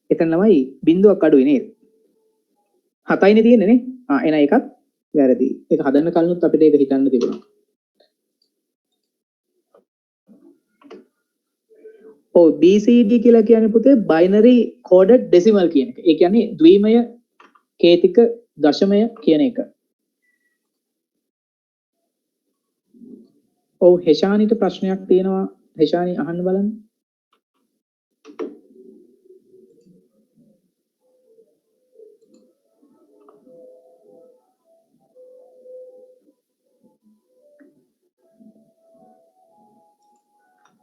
එතන ළමයි බිඳුවක් අඩුයි නේද? 7යිනේ තියෙන්නේ නේ. එන එකත් වැරදි. ඒක හදන්න කලිනුත් අපිට ඒක හිතන්න තිබුණා. ඔව් BCD කියලා කියන්නේ පුතේ binary coded decimal කියන එක. ඒ කියන්නේ ද්විමය කේතික දශමය කියන එක. ඔව් හෙෂානිට ප්‍රශ්නයක් තියෙනවා. හෙෂානි අහන්න බලන්න.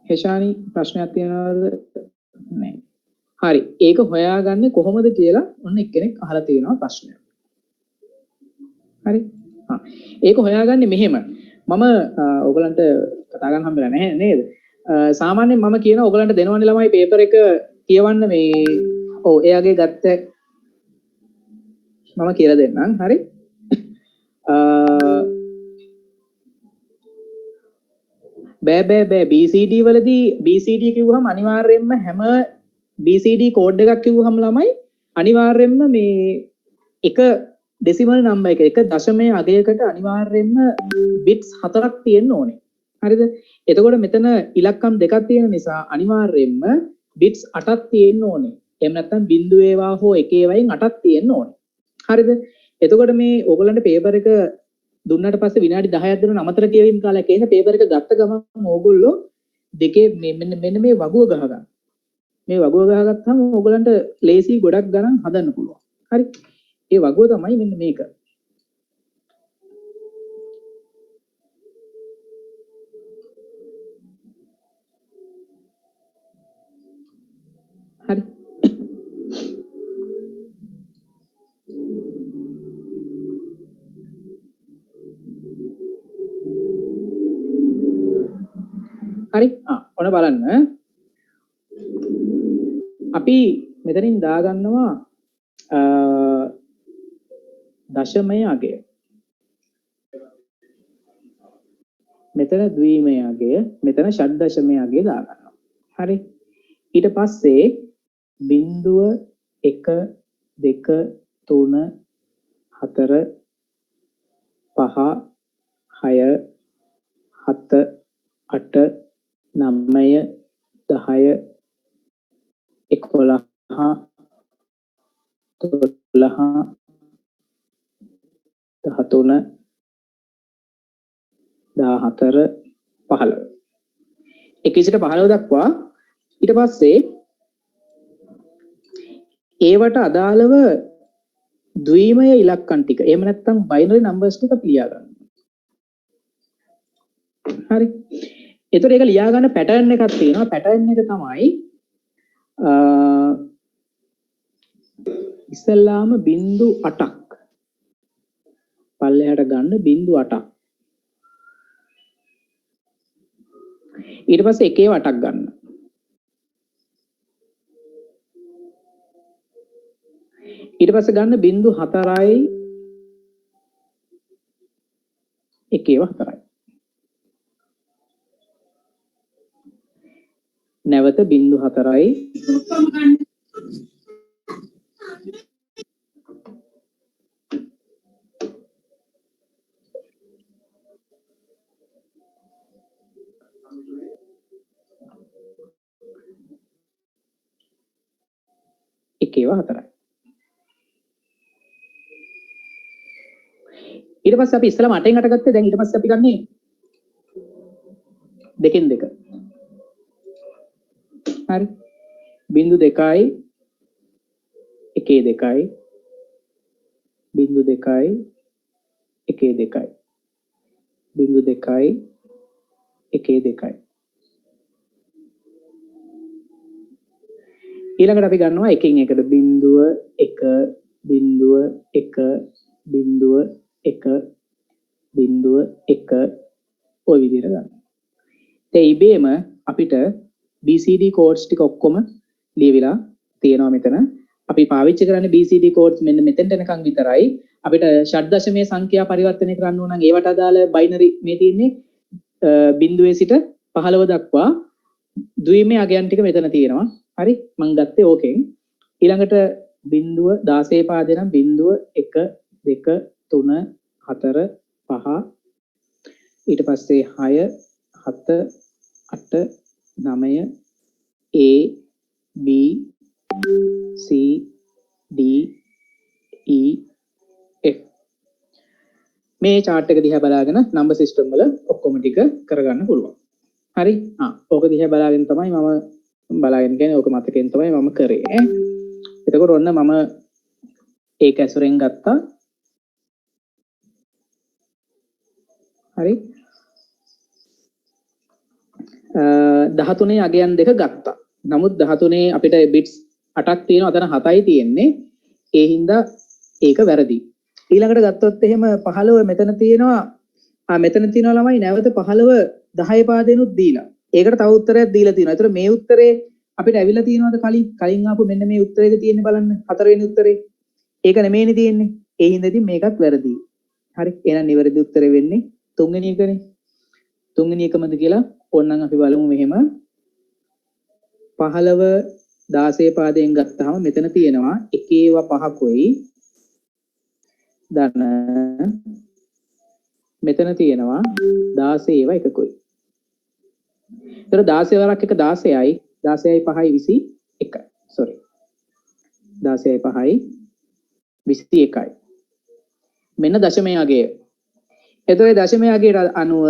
හෙෂානි ප්‍රශ්නයක් තියෙනවද? නැහැ. හරි. ඒක හොයාගන්නේ කොහොමද කියලා ඔන්න එක්කෙනෙක් අහලා තියෙනවා ප්‍රශ්නයක්. හරි. ඒක හොයාගන්නේ මෙහෙම. මම ඔයගලන්ට කතා කරන්න හම්බෙලා නැහැ නේද? සාමාන්‍යයෙන් මම කියනවා ඔයගලන්ට දෙනවනේ ළමයි පේපර් එක කියවන්න මේ ඔව් එයාගේ ගත්ත මම කියලා දෙන්නම්. හරි. බෑ BCD වලදී BCD කිව්වහම අනිවාර්යයෙන්ම හැම BCD කෝඩ් එකක් කිව්වහම ළමයි අනිවාර්යයෙන්ම මේ එක ඩෙසිමල් නම්බර් එක දශමය අගයකට අනිවාර්යයෙන්ම බිට්ස් 4ක් තියෙන්න ඕනේ. හරිද? එතකොට මෙතන ඉලක්කම් දෙකක් තියෙන නිසා අනිවාර්යයෙන්ම බිට්ස් 8ක් තියෙන්න ඕනේ. එහෙම නැත්නම් බිංදු වේවා හෝ එක ඒවායින් 8ක් තියෙන්න ඕනේ. හරිද? එතකොට මේ ඕගලන්ට පේපර් එක දුන්නට පස්සේ විනාඩි 10ක් දෙන අමතර කියවීම කාලයක් එන පේපර් එක ගත්ත ගමන් ඕගොල්ලෝ දෙකේ මෙන්න මේ වගුව ගහ ගන්න. මේ වගුව ගහගත්තාම ඕගලන්ට ලේසි ගොඩක් ගණන් හදන්න පුළුවන්. හරි? ඒ වගුව තමයි මෙන්න මේක. හරි. හරි. ඔන්න බලන්න. අපි මෙතනින් දාගන්නවා දශමය අගය. මෙතන ද්විමය අගය, මෙතන ෂඩ් දශමය අගය දාගන්නවා. හරි. ඊට පස්සේ බිංදුව 1 2 3 4 5 6 7 8 9 10 11 12 13 14 15 1 සිට 15 දක්වා ඊට පස්සේ ඒවට අදාළව ද්විමය ඉලක්කම් ටික එහෙම නැත්නම් බයිනරි නම්බර්ස් ටික ලියා ගන්න. හරි. එතකොට ඒක ලියා ගන්න පැටර්න් එකක් තියෙනවා. පැටර්න් එක තමයි ඉස්සල්ලාම බිංදු 8ක් පල්ලෙහාට ගන්න බිංදු 8ක්. ඊට පස්සේ එකේ 8ක් ගන්න. ඊට පස්සේ ගන්න බිංදු 4යි එකේව 4යි. නැවත බිංදු 4යි එකේව 4යි. ඊට පස්සේ අපි ඉස්සලම 8න් 8 ගත්තේ. දැන් ඊට පස්සේ අපි ගන්නේ 2න් 2. හරි. බිංදු 2යි එකේ 2යි බිංදු 2යි එකේ 2යි බිංදු 2යි එකේ 2යි. ඊළඟට අපි ගන්නවා එකකින් එකට බිංදුව 1 බිංදුව 1 බිංදුව 1 බිංදුව 1 ඔය විදිහට ගන්න. දැන් ඉබේම අපිට BCD codes ටික ඔක්කොම ලියවිලා තියෙනවා මෙතන. අපි පාවිච්චි කරන්නේ BCD codes මෙන්න මෙතෙන්ට එනකන් විතරයි. අපිට ෂඩ් දශමයේ සංඛ්‍යා පරිවර්තනය කරන්න ඕන නම් ඒවට අදාළ බයිනරි මේ තියෙන්නේ බිංදුවේ සිට 15 දක්වා ද්විමය අගයන් ටික මෙතන තියෙනවා. හරි මම ගත්තේ ඕකෙන්. ඊළඟට බිඳුව 16 පාදේ නම් බිඳුව 1 2 3 4 5 ඊට පස්සේ 6 7 8 9 A B C D E F මේ chart එක දිහා බලාගෙන number system වල ඔක්කොම ටික කරගන්න පුළුවන්. හරි? ඕක දිහා බලාගෙන තමයි මම බලාගෙන කියන්නේ ඕක මතකෙන් තමයි මම කරේ. එතකොට ඔන්න මම ඒක ඇසුරෙන් ගත්තා. හරි? 13 අගයන් දෙක ගත්තා. නමුත් 13 අපිට bits 8ක් තියෙනවා. අතන 7යි තියෙන්නේ. ඒ හින්දා ඒක වැරදි. ඊළඟට ගත්තොත් එහෙම 15 මෙතන තියෙනවා. මෙතන තියෙනවා ළමයි නැවත 15 10 පාදෙනුත් දීලා. ඒකට තව උත්තරයක් දීලා තියෙනවා. ඒතර මේ උත්තරේ අපිට ඇවිල්ලා තියෙනවද කලින් ආපු මෙන්න මේ උත්තරේක තියෙන්නේ බලන්න. 4 වෙනි උත්තරේ. ඒක නෙමෙයිනේ තියෙන්නේ. ඒ හින්දා ඉතින් මේකත් වැරදි. හරි. එහෙනම් නිවැරදි උත්තරේ වෙන්නේ 3 වෙනි එකනේ. 3 වෙනි එකමද කියලා ඕනනම් අපි බලමු මෙහෙම 15 16 පාදයෙන් ගත්තාම මෙතන තියෙනවා එකේව පහකුයි ධන මෙතන තියෙනවා 16 ඒවා එකකුයි. ඒතර 16 වරක් එක 16යි 16යි 5යි 21යි. sorry 16යි 5යි 21යි. මෙන්න දශමයේ අගය. එතකොට දශමයේ අගයට අනුව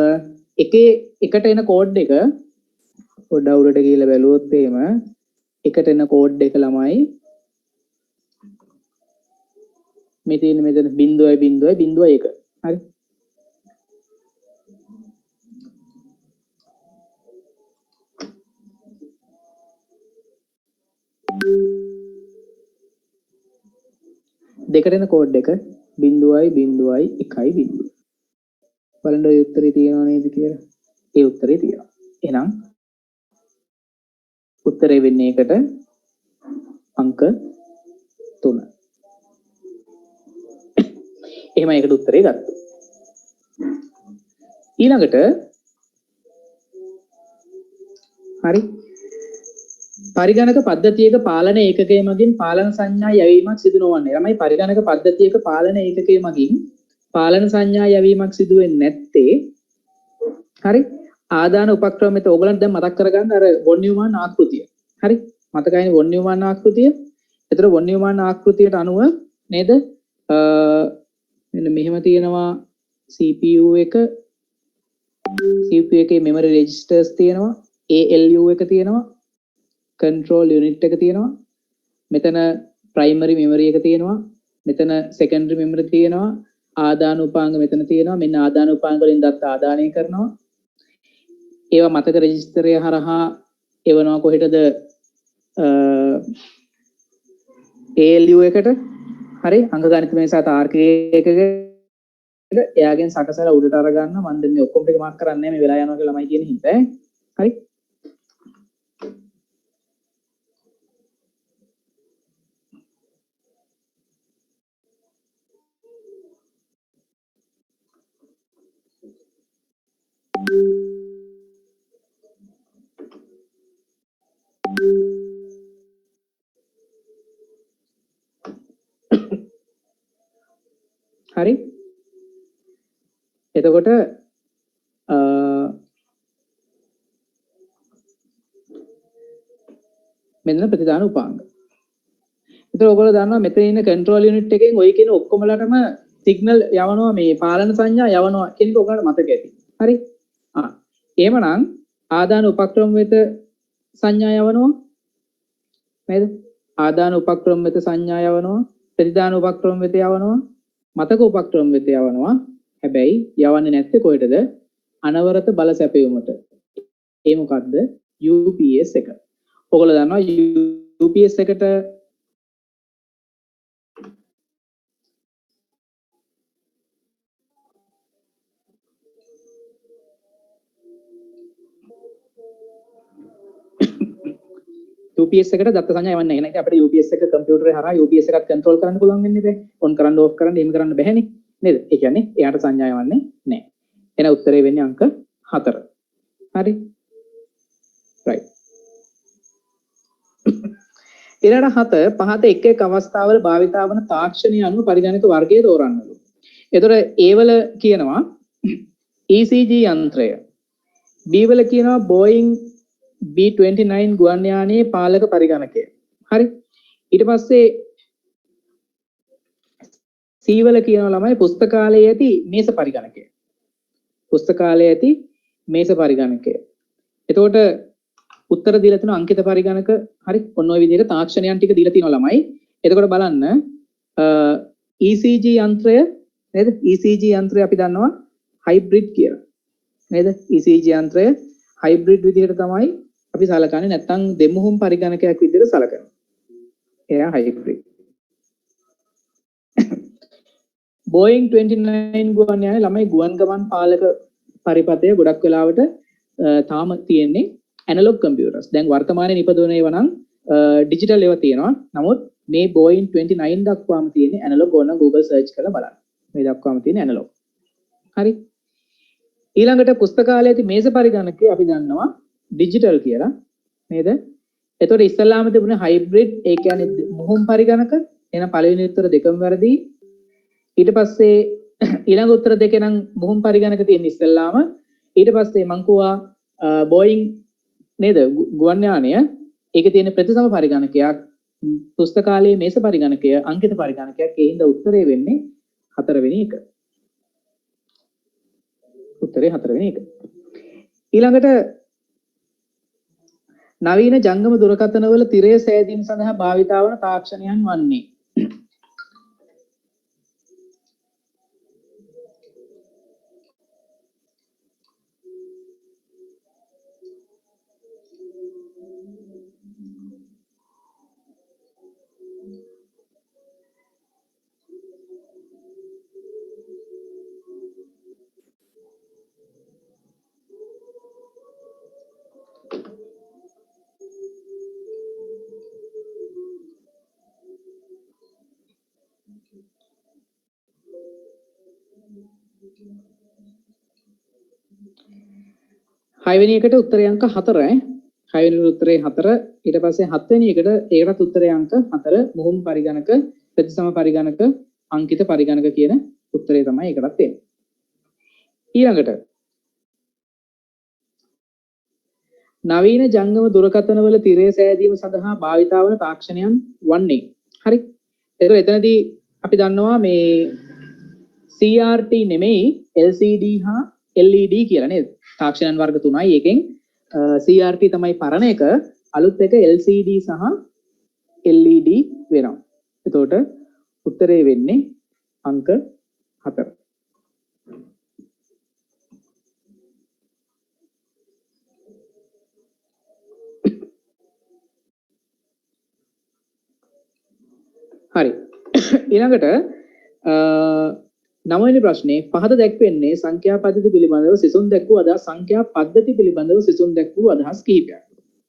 එකේ එකට එන කෝඩ් එක පොඩ්ඩක් උඩට ගිහලා බැලුවොත් එහෙම එකට එන කෝඩ් එක ළමයි මේ තියෙන්නේ මෙතන 0.0.01 හරි දෙකට එන කෝඩ් එක 0.0.1 බලන්න ඔය උත්තරේ තියෙනව නේද කියලා. ඒ උත්තරේ තියෙනවා. එහෙනම් උත්තරේ වෙන්නේ එකට අංක 3. එහෙනම් ඒකට උත්තරේ ගත්තා. ඊළඟට හරි පරිගණක පද්ධතියක පාලන ඒකකය මගින් පාලන සංඥා යැවීමක් සිදු නොවන්නේ. ළමයි පරිගණක පද්ධතියක පාලන ඒකකය මගින් පාලන සංඥා යැවීමක් සිදු වෙන්නේ නැත්තේ හරි ආදාන උපක්‍රම මෙතන ඕගලන්ට දැන් මතක් කරගන්න අර වොන් නියුමාන් ආකෘතිය. හරි මතකයිනේ වොන් නියුමාන් ආකෘතිය. ඒතර වොන් නියුමාන් ආකෘතියට අනුව නේද මෙන්න මෙහෙම තියෙනවා CPU එක CPU එකේ memory registers තියෙනවා ALU එක තියෙනවා control unit එක තියෙනවා මෙතන primary memory එක තියෙනවා මෙතන secondary memory තියෙනවා ආදාන උපාංග මෙතන තියෙනවා මෙන්න ආදාන උපාංග වලින් දත්ත ආදානය කරනවා ඒවා මතක රෙජිස්ටරය හරහා එවනවා කොහෙටද ALU එකට හරි අංක ගණිතමය සහ තාර්කික එකක එයාගෙන් සකසලා උඩට අරගන්න මම දැන් මේ ඔක්කොම ටික මාක් කරන්නේ නැහැ මේ වෙලා යනවා කියලා ළමයි කියන හින්දා හරි හරි එතකොට මෙන්න ප්‍රතිදාන උපාංග. ඒතර ඔයගොල්ලෝ දන්නවා මෙතන ඉන්න control unit එකෙන් ඔය කියන ඔක්කොමලටම signal යවනවා මේ පාලන සංඥා යවනවා කියන එක ඔයගොල්ලන්ට මතක ඇති. හරි? එහෙමනම් ආදාන උපක්‍රම වෙත සංඥා යවනවා. නේද? ආදාන උපක්‍රම වෙත සංඥා යවනවා. ප්‍රතිදාන උපක්‍රම වෙත යවනවා. මතක උපක්‍රම වෙත යවනවා. හැබැයි යවන්නේ නැත්තේ කොහෙටද? අනවරත බල සැපයුමට. ඒ මොකද්ද? UPS එක. ඔයගොල්ලෝ දන්නවා UPS එකට UPS එකට දත්ත සංඥා යවන්නේ නැහැ. එහෙනම් අපිට UPS එක කම්පියුටරේ හරහා UPS එකත් කන්ට්‍රෝල් කරන්න පුළුවන් වෙන්නේ නැහැ. ඔන් කරන්න ඕෆ් කරන්න එහෙම කරන්න බැහැනේ. නේද? ඒ කියන්නේ එයාට සංඥා යවන්නේ නැහැ. එහෙනම් උත්තරේ වෙන්නේ අංක 4. හරි? right. ඊළඟට 7 පහත එක් එක් අවස්ථාවල භාවිතා වන තාක්ෂණීය අණු පරිගණක වර්ගය තෝරන්නලු. එතකොට A වල කියනවා ECG යන්ත්‍රය. B වල කියනවා Boeing B-29 ගුවන් යානයේ පාලක පරිගණකය. හරි. ඊට පස්සේ C වල කියනවා ළමයි පුස්තකාලයේ ඇති මේස පරිගණකය. පුස්තකාලයේ ඇති මේස පරිගණකය. එතකොට උත්තර දීලා තියෙනවා අංකිත පරිගණක. හරි. ඔන්න ඔය විදිහට තාක්ෂණයන් ටික දීලා තියෙනවා ළමයි. එතකොට බලන්න ECG යන්ත්‍රය නේද? ECG යන්ත්‍රය අපි දන්නවා හයිබ්‍රිඩ් කියලා. නේද? ECG යන්ත්‍රය හයිබ්‍රිඩ් විදිහට තමයි අපි සලකන්නේ, නැත්නම් දෙමුහුම් පරිගණකයක් විදිහට සලකනවා. එයා හයිබ්‍රිඩ්. Boeing 29 ගුවන් යානයේ ළමයි ගුවන් ගමන් පාලක පරිපථය ගොඩක් වෙලාවට තාම තියෙන්නේ ඇනලොග් කම්පියුටර්ස්. දැන් වර්තමානයේ නිපදවන ඒවා නම් ඩිජිටල් ඒවා තියෙනවා. නමුත් මේ Boeing 29 දක්වාම තියෙන්නේ ඇනලොග්. ඕන Google search කරලා බලන්න. මේ දක්වාම තියෙන ඇනලොග්. හරි. ඊළඟට පුස්තකාලයේ ඇති මේස පරිගණකය අපි දන්නවා ඩිජිටල් කියලා නේද? එතකොට ඉස්සල්ලාම තිබුණේ හයිබ්‍රිඩ්, ඒ කියන්නේ මුහුම් පරිගණක. එහෙනම් පළවෙනි උත්තර දෙකම වැරදි. ඊට පස්සේ ඊළඟ උත්තර දෙකේ නම් මුහුම් පරිගණක තියෙන ඉස්සල්ලාම. ඊට පස්සේ මං කිව්වා Boeing නේද ගුවන් යානය, ඒකේ තියෙන ප්‍රතිසම පරිගණකයක්, පුස්තකාලයේ මේස පරිගණකය, අංකිත පරිගණකයක්. ඒ හින්දා උත්තරේ වෙන්නේ 4 වෙනි එක. උත්තරේ 4 වෙනි එක. ඊළඟට නවීන ජංගම දුරකථනවල තිරය සෑදීම සඳහා භාවිතා වන තාක්ෂණයන් වන්නේ. හයවෙනි එකට උත්තරේ අංක 4 ඈ. හයවෙනි උත්තරේ 4. ඊට පස්සේ 7 වෙනි එකට ඒකටත් උත්තරේ අංක 4. මුහුම් පරිගණක, ප්‍රතිසම පරිගණක, අංකිත පරිගණක කියන උත්තරේ තමයි ඒකටත් එන්නේ. ඊළඟට නවීන ජංගම දුරකථනවල තිරය සෑදීම සඳහා භාවිතා වන තාක්ෂණයන් වන්නේ. හරි. ඒක එතනදී අපි දන්නවා මේ CRT නෙමෙයි LCD හා LED කියලා නේද? තාක්ෂණයන් වර්ග 3යි. ඒකෙන් CRT තමයි පරණ එක, අලුත් එක LCD සහ LED වෙනවා. එතකොට උත්තරේ වෙන්නේ අංක 4. හරි. ඊළඟට 9 වෙනි ප්‍රශ්නේ පහත දැක්වෙන්නේ සංඛ්‍යා පද්ධති පිළිබඳව සිසුන් දැක්වූ අදහස් සංඛ්‍යා පද්ධති පිළිබඳව සිසුන් දැක්වූ අදහස් කිහිපයක්.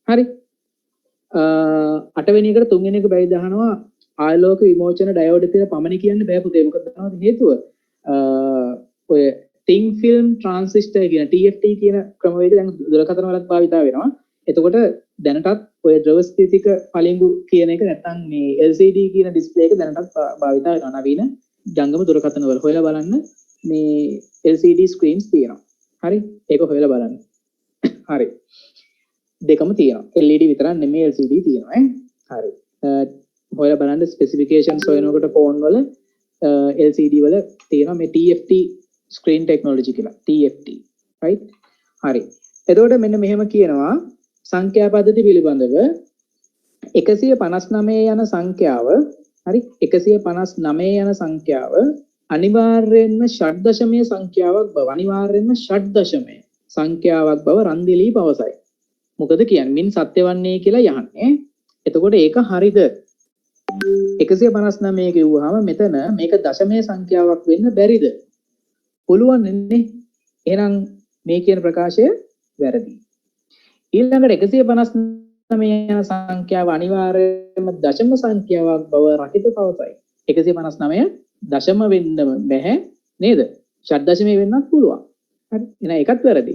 හරි. 8 වෙනි එකට 3 වෙනි එක බැරි දහනවා ආලෝක විමෝචන ඩයෝඩ් කියලා පමණ කියන්න බෑ පුතේ. මොකද දන්නවද හේතුව? ඔය thin film transistor කියන TFT කියන ක්‍රමවේදය දැන් දුරකථන වලත් භාවිතා වෙනවා. එතකොට දැනටත් ඔය ද්‍රව ස්ථිතික පළිඟු කියන එක නැත්නම් මේ LCD කියන ඩිස්ප්ලේ එක දැනටත් භාවිතා වෙනවා නවීන ජංගම දුරකථන වල. හොයලා බලන්න මේ LCD screens තියෙනවා. හරි. ඒක හොයලා බලන්න. හරි. දෙකම තියෙනවා. LED විතරක් නෙමෙයි LCD තියෙනවා හරි. හොයලා බලන්න ස්පෙસિෆිකේෂන්ස් හොයනකොට ෆෝන් වල LCD වල තියෙනවා මේ TFT screen technology කියලා. TFT. right? හරි. එතකොට මෙන්න මෙහෙම කියනවා සංඛ්‍යා පද්ධති පිළිබඳව 159 යන සංඛ්‍යාව හරි 159 යන සංඛ්‍යාව අනිවාර්යයෙන්ම ෂඩ් දශමයේ සංඛ්‍යාවක් බව සංඛ්‍යාවක් බව රන්දිලී පවසයි. මොකද කියන්නේ මින් සත්‍ය වන්නේ කියලා යහන්නේ. එතකොට ඒක හරිද? 159 කිව්වහම මෙතන මේක දශමයේ සංඛ්‍යාවක් වෙන්න බැරිද? පුළුවන් නේ. එහෙනම් මේ කියන ප්‍රකාශය වැරදි. ඊළඟට 159 යන සංඛ්‍යාව අනිවාර්යයෙන්ම දශම සංඛ්‍යාවක් බව රකිත පවසයි. 159 දශම වෙන්න බැහැ නේද? ෂඩ් දශමයේ වෙන්නත් පුළුවන්. හරි. එහෙනම් ඒකත් වැරදි.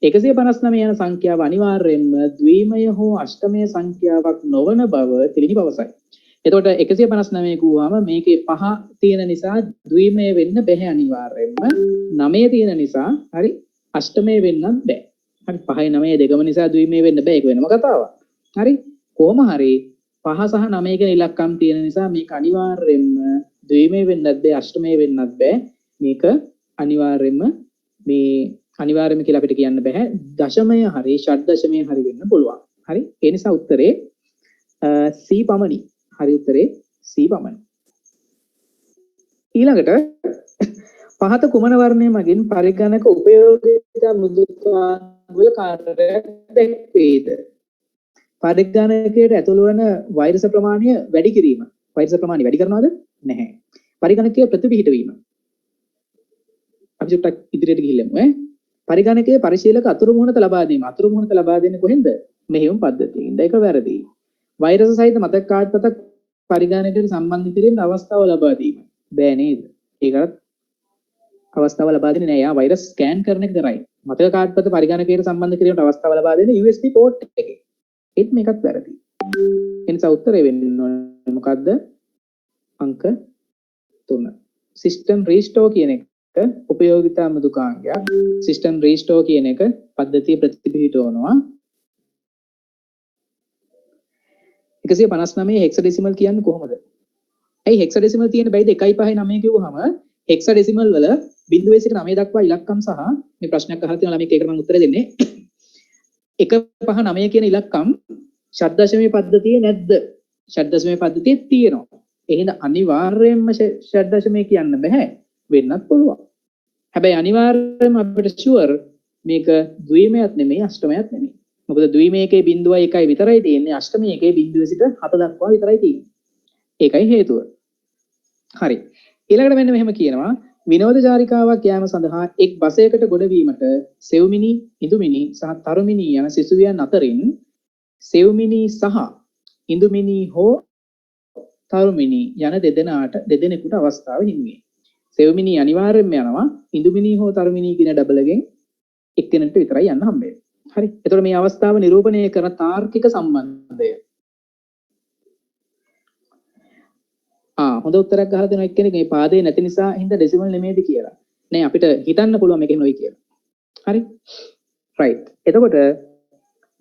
159 යන සංඛ්‍යාව අනිවාර්යයෙන්ම ද්විමය හෝ අෂ්ටමය සංඛ්‍යාවක් නොවන බව පිළිනි පවසයි. එතකොට 159 කිව්වම මේකේ 5 තියෙන නිසා ද්විමය වෙන්න බැහැ අනිවාර්යයෙන්ම. 9 තියෙන නිසා හරි අෂ්ටමය වෙන්නත් බෑ. හරි 5යි 9යි දෙකම නිසා ද්විමය වෙන්න බෑ. ඒක වෙනම කතාවක්. හරි කොහොම හරි 5 සහ 9 කියන ඉලක්කම් තියෙන නිසා මේක අනිවාර්යයෙන්ම ද්විමය වෙන්නත් බෑ අෂ්ටමය වෙන්නත් බෑ. මේක අනිවාර්යයෙන්ම මේ අනිවාර්යයෙන්ම කියලා අපිට කියන්න බෑ. දශමය හරි ෂඩ් දශමය හරි වෙන්න පුළුවන්. හරි ඒ නිසා උත්තරේ C පමණි. හරි උත්තරේ C පමණි. ඊළඟට පහත කුමන වර්ණය මගින් පරිගණක උපයෝගිතා මෘදුකාංගවල කාර්යයක් දැක්වේද? පරිගණකයට ඇතුළු වන වෛරස ප්‍රමාණය වැඩි කිරීම. වෛරස ප්‍රමාණය වැඩි කරනවද? නැහැ. පරිගණකයේ ප්‍රතිපිහිට වීම. අපි චුට්ටක් ඉදිරියට ගිහිල්ලමු ඈ. පරිගණකයේ පරිශීලක අතුරු මුහුණත ලබා දීම. අතුරු මුහුණත ලබා දෙන්නේ කොහෙන්ද? මෙහෙයුම් පද්ධතියෙන්. ඒක වැරදි. වෛරස සහිත මතක කාඩ් පතක් පරිගණකයට සම්බන්ධ කිරීමේ අවස්ථාව ලබා දීම. බෑ නේද? ඒකට අවස්ථාව ලබා දෙන්නේ නෑ. යා වෛරස් ස්කෑන් කරන එක කරයි. මතක කාඩ් පත පරිගණකයට සම්බන්ධ කිරීමට අවස්ථාව ලබා දෙන්නේ USB පෝට් එකේ. ඒත් මේකත් වැරදි. එනිසා උත්තරේ වෙන්නේ මොකද්ද? අංක 3. සිස්ටම් රීස්ටෝර් කියන එක උපයෝගිතා මෘදුකාංගයක්. සිස්ටම් රීස්ටෝර් කියන එක පද්ධතිය ප්‍රතිපිහිටවනවා. 159 හෙක්සඩෙසිමල් කියන්නේ කොහොමද? ඇයි හෙක්සඩෙසිමල් තියෙන බැයිද 1.5 කිව්වහම හෙක්සඩෙසිමල් වල 0 සිට 9 දක්වා ඉලක්කම් සහ මේ ප්‍රශ්නයක් අහලා තියෙනවා ළමයික ඒකට මම උත්තර දෙන්නේ 159 කියන ඉලක්කම් ෂඩ් දශමයේ පද්ධතියේ නැද්ද? ෂඩ් දශමයේ පද්ධතියේ තියෙනවා. එහෙනම් අනිවාර්යයෙන්ම ෂඩ් දශමයේ කියන්න බෑ. වෙන්නත් පුළුවන්. හැබැයි අනිවාර්යයෙන්ම අපිට ෂුවර් මේක ද්විමයක් නෙමෙයි අෂ්ටමයක් නෙමෙයි. මොකද ද්විමයකේ 0.1යි විතරයි තියෙන්නේ අෂ්ටමයකේ 0 සිට 7 දක්වා විතරයි තියෙන්නේ. ඒකයි හේතුව. හරි. ඊළඟට මෙන්න මෙහෙම කියනවා විනෝද චාරිකාවක් යාම සඳහා එක් බසයකට ගොඩවීමට සෙව්මිනි, ඉඳුමිනි සහ තරුමිනි යන සිසුවියන් අතරින් සෙව්මිනි සහ ඉඳුමිනි හෝ තරුමිනි යන දෙදෙනෙකුට අවස්ථාව හිමි වේ. සෙව්මිනි අනිවාර්යයෙන්ම යනවා ඉඳුමිනි හෝ තරුමිනි කියන ඩබල් එකෙන් එක්කෙනෙක්ට විතරයි යන්න හම්බ වෙන්නේ. හරි. එතකොට මේ අවස්ථාව නිරූපණය කරන තාර්කික සම්බන්ධය. හොඳ උත්තරයක් ගහලා දෙනවා එක්කෙනෙක් මේ පාදේ නැති නිසා හින්දා ඩෙසිමල් නෙමෙයිද කියලා. නෑ අපිට හිතන්න පුළුවන් මේක නෙවෙයි කියලා. හරි. රයිට්. එතකොට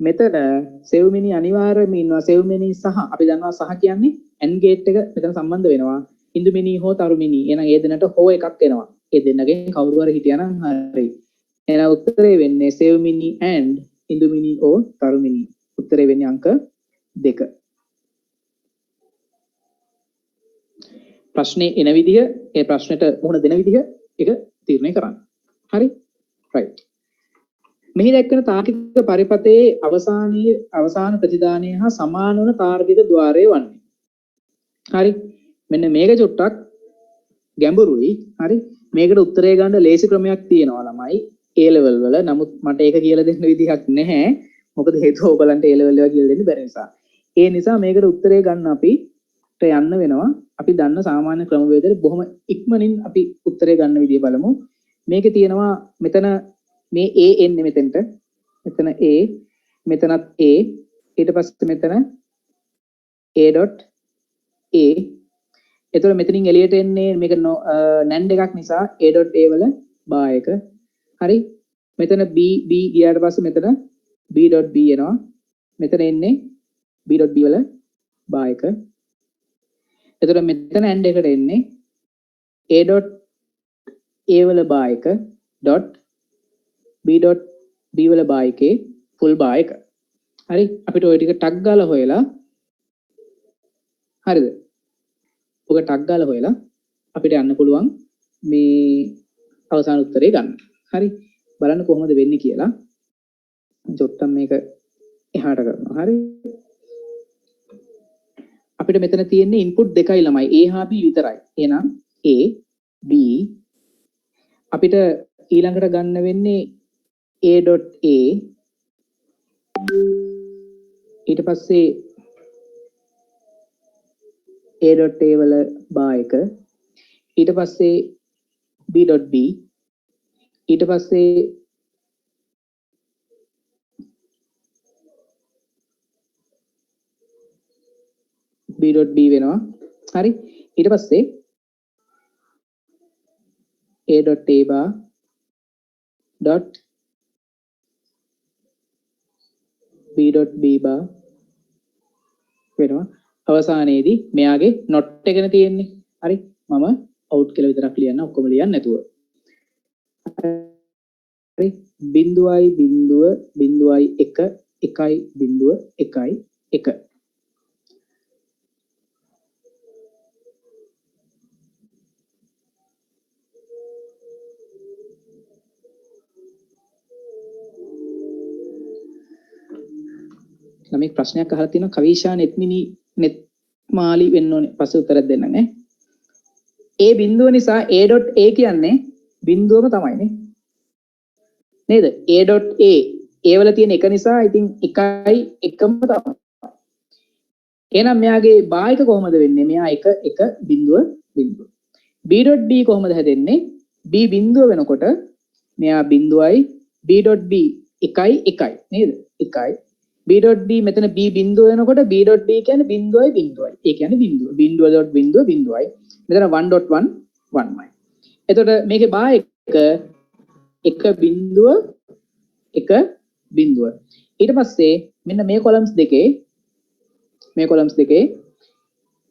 මෙතන සෙව්මිනි අනිවාර්යයෙන්ම ඉන්නවා සෙව්මිනි සහ අපි දන්නවා සහ කියන්නේ AND ගේට් එක මෙතන සම්බන්ධ වෙනවා. ඉඳුමිනි හෝ තරුමිනි. එහෙනම් ඒ දෙන්නට හෝ එකක් එනවා. ඒ දෙන්නගෙන් කවුරු හරි හිටියානම් හරි. එහෙනම් උත්තරේ වෙන්නේ සෙව්මිනි and ඉඳුමිනි or තරුමිනි. උත්තරේ වෙන්නේ අංක 2. ප්‍රශ්නේ එන විදිහ ඒ ප්‍රශ්නෙට මුහුණ දෙන විදිහ ඒක තීරණය කරන්න. හරි? රයිට්. මෙහි දැක්වෙන තාර්කික පරිපතේ අවසාන ප්‍රතිදානය හා සමාන වන තාර්කික ద్వාරය වන්නේ. හරි? මෙන්න මේක චුට්ටක් ගැඹුරුයි. හරි? මේකට උත්තරය ගන්න ලේසි ක්‍රමයක් තියෙනවා ළමයි A level වල. නමුත් මට ඒක කියලා දෙන්න විදිහක් නැහැ. මොකද හේතුව ඔයගලන්ට A level එක කියලා දෙන්න බැරි නිසා. ඒ නිසා මේකට උත්තරය ගන්න අපිට යන්න වෙනවා. අපි දන්න සාමාන්‍ය ක්‍රමවේදයට බොහොම ඉක්මනින් අපි උත්තරය ගන්න විදිය බලමු. මේකේ තියෙනවා මෙතන මේ A එන්නේ මෙතෙන්ට. මෙතන A, මෙතනත් A, ඊට පස්සේ මෙතන A.A. එතකොට මෙතනින් එළියට එන්නේ මේක NAND එකක් නිසා A.A වල බා එක. හරි? මෙතන B ගියාට පස්සේ මෙතන B.B එනවා. මෙතන එන්නේ B.B වල බා එක. එතකොට මෙතන AND එකට එන්නේ A.A වල බා එක B.B වල බා එකේ ෆුල් බා එක. හරි? අපිට ওই ටික ටග් ගාලා හොයලා හරිද? ඔක ටග් ගාලා හොයලා අපිට යන්න පුළුවන් මේ අවසාන උත්තරේ ගන්න. හරි? බලන්න කොහොමද වෙන්නේ කියලා. ජොට්ටම් මේක එහාට කරනවා. හරි? අපිට මෙතන තියෙන්නේ ඉන්පුට් දෙකයි ළමයි A හා B විතරයි. එහෙනම් A B අපිට ඊළඟට ගන්න වෙන්නේ A.A ඊට පස්සේ A.A වල බා එක ඊට පස්සේ B.B ඊට පස්සේ b.b වෙනවා. හරි. ඊට පස්සේ a.a bar dot b.b bar වෙනවා. අවසානයේදී මෙයාගේ not එකනේ තියෙන්නේ. හරි. මම out කියලා විතරක් ලියන්න ඔක්කොම ලියන්න නැතුව. හරි. බිඳුවයි බිඳුව බිඳුවයි 1 1යි බිඳුව 1යි 1. ළමයි ප්‍රශ්නයක් අහලා තියෙනවා කවිෂා නෙත්මිනි නෙත්මාලි වෙන්න ඕනේ. පස්සේ උත්තරයක් දෙන්නම් ඈ. A බිඳුව නිසා A.A කියන්නේ බිඳුවම තමයිනේ. නේද? A.A වල තියෙන එක නිසා ඉතින් 1යි 1ම තමයි. එහෙනම් මෙයාගේ භායක කොහොමද වෙන්නේ? මෙයා 1 1 බිඳුව බිඳුව. B.B කොහොමද හැදෙන්නේ? B බිඳුව වෙනකොට මෙයා බිඳුවයි B.B 1යි 1යි නේද? 1යි B.B මෙතන B බිඳුව වෙනකොට B.B කියන්නේ බිඳුවයි බිඳුවයි. ඒ කියන්නේ බිඳුව. බිඳුව dot බිඳුව බිඳුවයි. මෙතන 1.1 1යි. එතකොට මේකේ භායක 1 බිඳුව 1 බිඳුව. ඊට පස්සේ මෙන්න මේ කොලම්ස් දෙකේ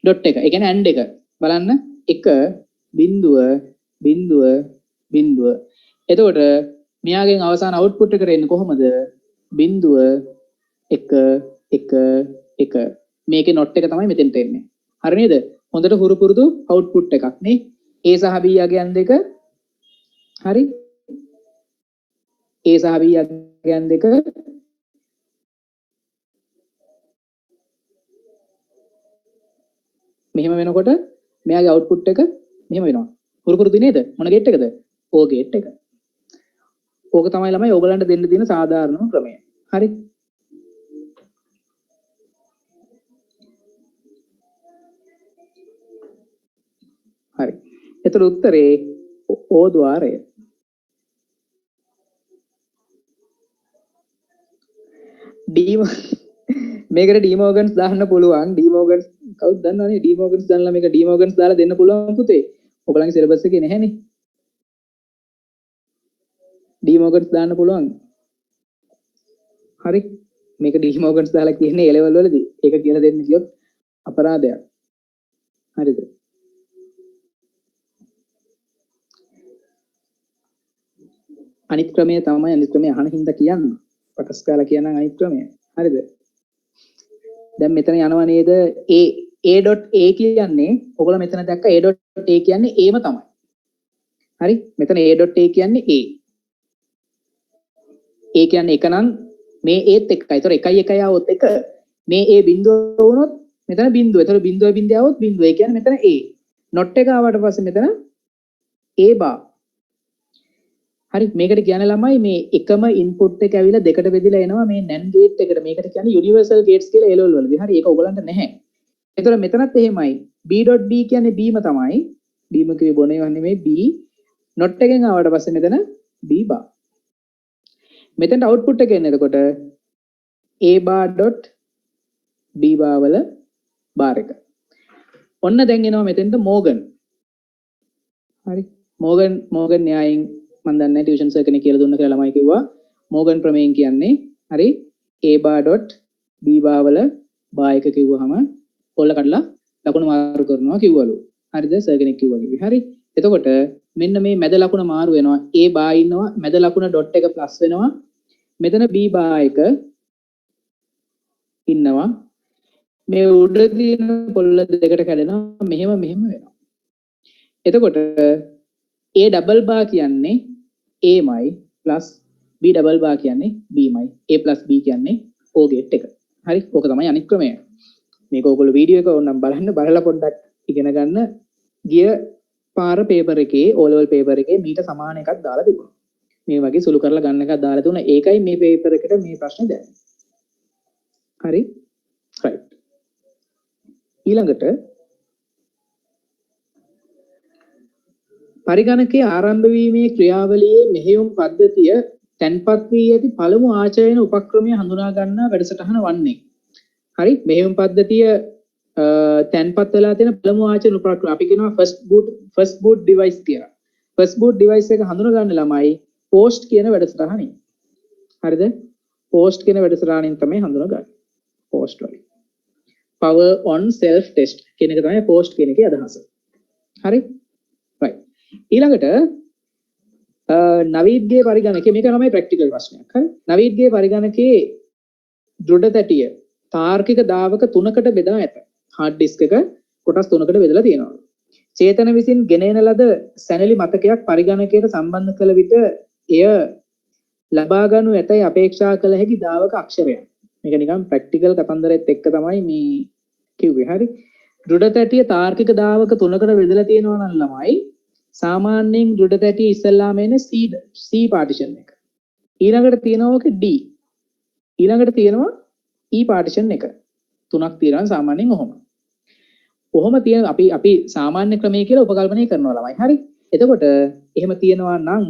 ඩොට් එක. ඒ කියන්නේ AND එක. බලන්න 1 බිඳුව බිඳුව බිඳුව. එතකොට මෙයාගෙන් අවසාන අවුට්පුට් එකට එන්නේ කොහොමද? බිඳුව 1 1 1. මේකේ not එක තමයි මෙතෙන්ට එන්නේ. හරි නේද? හොඳට හුරු පුරුදු අවුට්පුට් එකක් නේ. A සහ B යගයන් දෙක. හරි. A සහ B යගයන් දෙක මෙහෙම වෙනකොට මෙයාගේ අවුට්පුට් එක මෙහෙම වෙනවා. හුරු පුරුදු නේද? මොන ගේට් එකද? O ගේට් එක. ඕක තමයි ළමයි ඔයගලන්ට දෙන්න තියෙන සාධාරණ ක්‍රමය. හරි. හරි. එතකොට උත්තරේ O ద్వාරය. D මේකට ඩීමෝගන්ස් දාන්න පුළුවන්. ඩීමෝගන්ස් කවුද දන්නවනේ? ඩීමෝගන්ස් දාන්නලා මේක ඩීමෝගන්ස් දාලා දෙන්න පුළුවන් පුතේ. ඔයගලගේ සිලබස් එකේ නැහැනේ. ඩීමෝගන්ස් දාන්න පුළුවන්. හරි. මේක ඩීමෝගන්ස් දාලා කියන්නේ A level වලදී. ඒක කියලා දෙන්න කියොත් අපරාධයක්. හරිද? අනිත් ක්‍රමය තමයි අනිත් ක්‍රමය අහන හින්දා කියන්නේ. පටස් කාලා කියන අනිත් ක්‍රමය. හරිද? දැන් මෙතන යනවා නේද? A.A කියන්නේ ඔයගොල්ලෝ මෙතන දැක්ක A.A කියන්නේ Aම තමයි. හරි? මෙතන A.A කියන්නේ A. A කියන්නේ එක නම් මේ Aත් එකයි. ඒතර 1යි 1යි આવොත් එක. මේ A බිඳුව වුණොත් මෙතන බිඳුව. ඒතර බිඳුව බිඳුව આવොත් බිඳුව. ඒ කියන්නේ මෙතන A. not එක ආවට පස්සේ මෙතන A bar. හරි මේකට කියන්නේ ළමයි මේ එකම ඉන්පුට් එක ඇවිල්ලා දෙකට බෙදලා එනවා මේ NAND ගේට් එකට. මේකට කියන්නේ යුනිවර්සල් ගේට්ස් කියලා A level වලදී. හරි ඒක ඔයගලන්ට නැහැ. ඒතර මෙතනත් එහෙමයි. B.B කියන්නේ B ම තමයි. B ම කිව්වේ බොනේ වන්නේ මේ B. not එකෙන් ආවට පස්සේ මෙතන B bar. මෙතනට අවුට්පුට් එක එන්නේ එතකොට A bar dot B bar වල බාර් එක. ඔන්න දැන් එනවා මෙතෙන්ට මෝගන්. හරි. මෝගන් න්‍යායෙන් මම දන්නේ නැහැ ටියුෂන් සර් කෙනෙක් කියලා දුන්න කියලා ළමයි කිව්වා. මෝගන් ප්‍රමේයන් කියන්නේ හරි A bar dot B bar වල බා එක කිව්වහම ඔල්ල කඩලා ලකුණු මාරු කරනවා කිව්වලු. හරිද? සර් කෙනෙක් කිව්වා කිව්වේ. හරි. එතකොට මෙන්න මේ මැද ලකුණ මාරු වෙනවා. A bar ඉන්නවා. මැද ලකුණ ඩොට් එක ප්ලස් වෙනවා. මෙතන B bar එක ඉන්නවා. මේ උඩ තියෙන පොල්ල දෙකට කැඩෙනවා. මෙහෙම වෙනවා. එතකොට A double bar කියන්නේ A මයි plus B double bar කියන්නේ B මයි. A plus B කියන්නේ O gate එක. හරි. ඕක තමයි අනිත් ක්‍රමය. මේක ඔයගොල්ලෝ වීඩියෝ එක ඕනම් බලලා පොඩ්ඩක් ඉගෙන ගන්න. ගිය පාර පේපර් එකේ O level පේපර් එකේ මීට සමාන එකක් දාලා තිබුණා. මේ වගේ සුළු කරලා ගන්න එකක් දාලා තිබුණා. ඒකයි මේ පේපර් එකට මේ ප්‍රශ්නේ දැම්මේ. හරි. right. ඊළඟට පරිගණකයේ ආරම්භ වීමේ ක්‍රියාවලියේ මෙහෙයුම් පද්ධතිය තැන්පත් වී ඇති පළමු ආචරණ උපක්‍රමය හඳුනා ගන්නා වැඩසටහන වන්නේ. හරි මෙහෙයුම් පද්ධතිය තැන්පත් වෙලා තියෙන පළමු ආචරණ උපකරණ අපි කියනවා first boot device කියලා. first boot device එක හඳුන ගන්න ළමයි post කියන වැඩසටහනින්. හරිද? post කියන වැඩසටහනින් තමයි හඳුනගන්නේ. post වලින්. power on self test කියන එක තමයි post කියන එකේ අදහස. හරි? right. ඊළඟට නවීත්ගේ පරිගණකයේ මේක තමයි ප්‍රැක්ටිකල් ප්‍රශ්නයක්. හරි? නවීත්ගේ පරිගණකයේ දෘඩ තැටිය තාර්කික දාවක 3කට බෙදා ඇත. hard disk එක කොටස් 3කට බෙදලා තියෙනවා. චේතන විසින් ගෙනෙන ලද සැනලි මතකයක් පරිගණකයට සම්බන්ධ කළ විට එය ලබා ගන්නු ඇතයි අපේක්ෂා කළ හැකි දාවක අක්ෂරයක්. මේක නිකන් ප්‍රැක්ටිකල් කතන්දරෙත් එක්ක තමයි මේ කිව්වේ. හරි? දෘඩ තැටිය තාර්කික දාවක 3කට බෙදලා තියෙනවා නම් ළමයි සාමාන්‍යයෙන් දෘඩ තැටිය ඉස්සල්ලාම එන්නේ C පාටිෂන් එක. ඊළඟට තියෙනවා ඔක D. ඊළඟට තියෙනවා E පාටිෂන් එක. තුනක් තියෙනවා සාමාන්‍යයෙන් ඔහොම. කොහොම තියෙන අපි සාමාන්‍ය ක්‍රමයේ කියලා උපකල්පනය කරනවා ළමයි. හරි? එතකොට එහෙම තියෙනවා නම්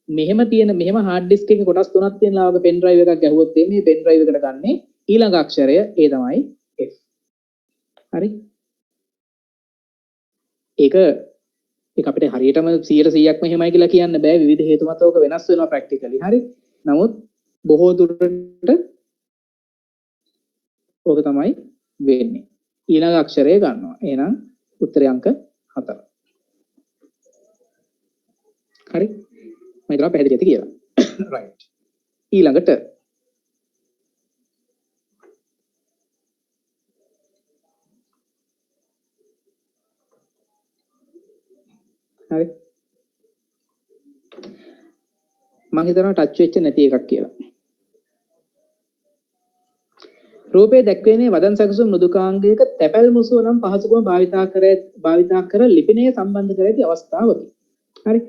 මෙහෙම hard disk එකේ කොටස් තුනක් තියෙන ලාවක pen drive එකක් ගැහුවොත් මේ pen drive එකට ගන්නෙ ඊළඟ අක්ෂරය ඒ තමයි F. හරි? ඒක අපිට හරියටම 100%ක්ම එහෙමයි කියලා කියන්න බෑ. විවිධ හේතු මත ඕක වෙනස් වෙනවා ප්‍රැක්ටිකලි. හරි? නමුත් බොහෝ දුරට ඕක තමයි වෙන්නේ. ඊළඟ අක්ෂරය ගන්නවා. එහෙනම් උත්තරේ අංක 4. හරි? මම හිතනවා පැහැදිලි ඇති කියලා. right. ඊළඟට හරි. මම හිතනවා ටච් වෙච්ච නැති එකක් කියලා. රූපේ දැක්වෙන්නේ වදන් සැකසුම් මෘදුකාංගයක තැපැල් මුසුව නම් පහසුකම භාවිතා කර ලිපිනය සම්බන්ධ කර ඇති අවස්ථාවකි. හරි.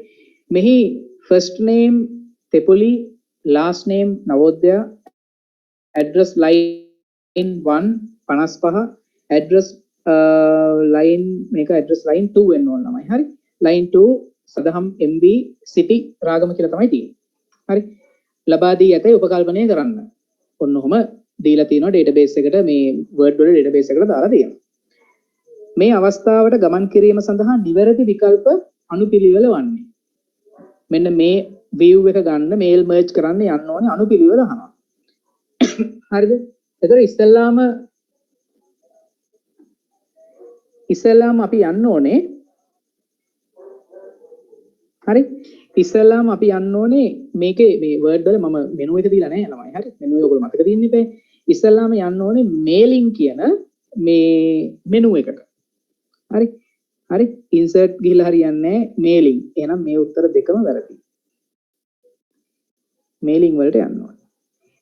මෙහි first name තෙපොලි, last name නවෝදයා, address line 1 55, address line මේක address line 2 වෙන්න ඕන ළමයි. හරි. line 2 සදහම් MB city රාගම කියලා තමයි තියෙන්නේ. හරි. ලබා දී ඇතයි උපකල්පනය කරන්න. ඔන්න ඔහම දීලා තියෙනවා database එකට මේ word වල database එකට දාලා තියෙනවා. මේ අවස්ථාවට ගමන් කිරීම සඳහා නිවැරදි විකල්ප අනුපිළිවෙල වන්නේ. මෙන්න මේ view එක ගන්න mail merge කරන්න යන්න ඕනේ අනුපිළිවෙල අහනවා. හරිද? එතකොට ඉස්සෙල්ලාම අපි යන්න ඕනේ. හරි? ඉස්සෙල්ලාම අපි යන්න ඕනේ මේකේ මේ word වල මම menu එක දීලා නැහැ ළමයි. හරි? menu එක ඔයගොල්ලෝ මතක තියන්න ඉතින්. ඉස්සෙල්ලාම යන්න ඕනේ mailing කියන මේ menu එකට. හරි? හරි? insert ගිහිල්ලා හරියන්නේ mailing. එහෙනම් මේ උත්තර දෙකම වැරදි. mailing වලට යන්න ඕනේ.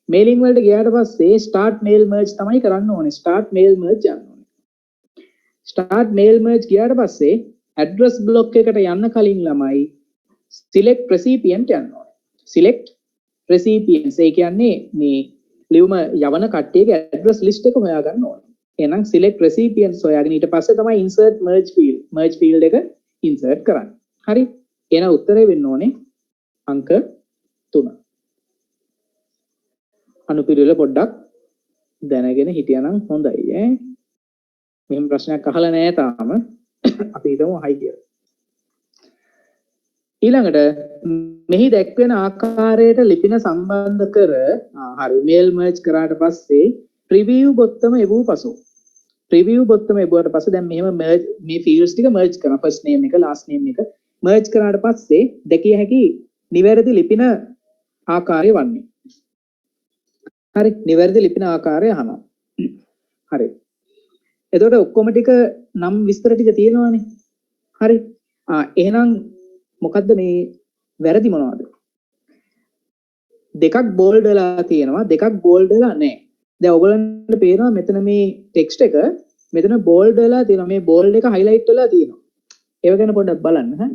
mailing වලට ගියාට පස්සේ start mail merge තමයි කරන්න ඕනේ. start mail merge යන්න ඕනේ. start mail merge ගියාට පස්සේ address block එකට යන්න කලින් ළමයි select recipient යන්න ඕනේ. select recipients ඒ කියන්නේ මේ ලියුම යවන කට්ටියගේ address list එක හොයාගන්න ඕනේ. එහෙනම් select recipients හොයාගෙන ඊට පස්සේ තමයි insert merge field එක insert කරන්නේ. හරි? එහෙනම් උත්තරේ වෙන්න ඕනේ අංක 3. අනුපිළිවෙල පොඩ්ඩක් දැනගෙන හිටියනම් හොඳයි ඈ. මෙහෙම ප්‍රශ්නයක් අහලා නැහැ තාම. අපි හිතමු හයි කියලා. ඊළඟට මෙහි දැක්වෙන ආකාරයට ලිපින සම්බන්ධ කර හරි mail merge කරාට පස්සේ preview බොත්තම එවූ පසු preview බොත්තම එවුවට පස්සේ දැන් මෙහෙම merge මේ fields ටික merge කරනවා first name එක last name එක merge කරාට පස්සේ දැකිය හැකි නිවැරදි ලිපින ආකාරය වන්නේ. හරි නිවැරදි ලිපින ආකාරය අහනවා. හරි. එතකොට ඔක්කොම ටික නම් විස්තර ටික තියෙනවානේ. හරි. එහෙනම් මොකද්ද මේ වැරදි මොනවද? දෙකක් බෝල්ඩ් වෙලා තියෙනවා දෙකක් බෝල්ඩ් වෙලා නැහැ. දැන් ඔයගොල්ලන්ට පේනවා මෙතන මේ ටෙක්ස්ට් එක මෙතන බෝල්ඩ් වෙලා තියෙනවා මේ බෝල්ඩ් එක highlight වෙලා තියෙනවා. ඒව ගැන පොඩ්ඩක් බලන්න ඈ.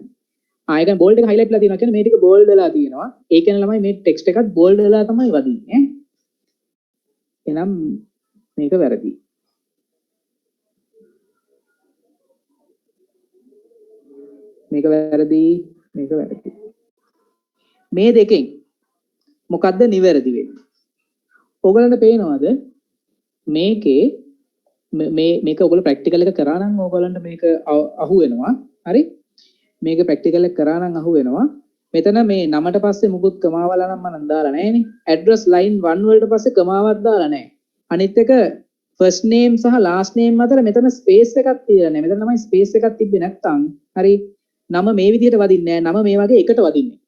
ආ ඒක බෝල්ඩ් එක highlight වෙලා තියෙනවා කියන්නේ මේ ටික බෝල්ඩ් වෙලා තියෙනවා. ඒ කියන්නේ ළමයි මේ ටෙක්ස්ට් එකත් බෝල්ඩ් වෙලා තමයි වදින්නේ. එහෙනම් මේක වැරදි. මේක වැරදි. මේ දෙකෙන් මොකද්ද නිවැරදි වෙන්නේ? ඔයගලන්ට පේනවද මේකේ මේක ඔයගොල්ලෝ ප්‍රැක්ටිකල් එක කරා නම් ඕගොල්ලන්ට මේක අහු වෙනවා. හරි? මේක ප්‍රැක්ටිකල් එක කරා නම් අහු වෙනවා. මෙතන මේ නමට පස්සේ මුකුත් කමාවලා නම් මම දාලා නැහැනේ. ඇඩ්‍රස් ලයින් 1 වලට පස්සේ කමාවක් දාලා නැහැ. අනිත් එක ෆස්ට් නේම් සහ ලාස්ට් නේම් අතර මෙතන ස්පේස් එකක් තියලා නැහැ. මෙතන තමයි ස්පේස් එකක් තිබ්බේ නැත්තම් හරි නම මේ විදිහට වදින්නේ නැහැ. නම මේ වගේ එකට වදින්නේ.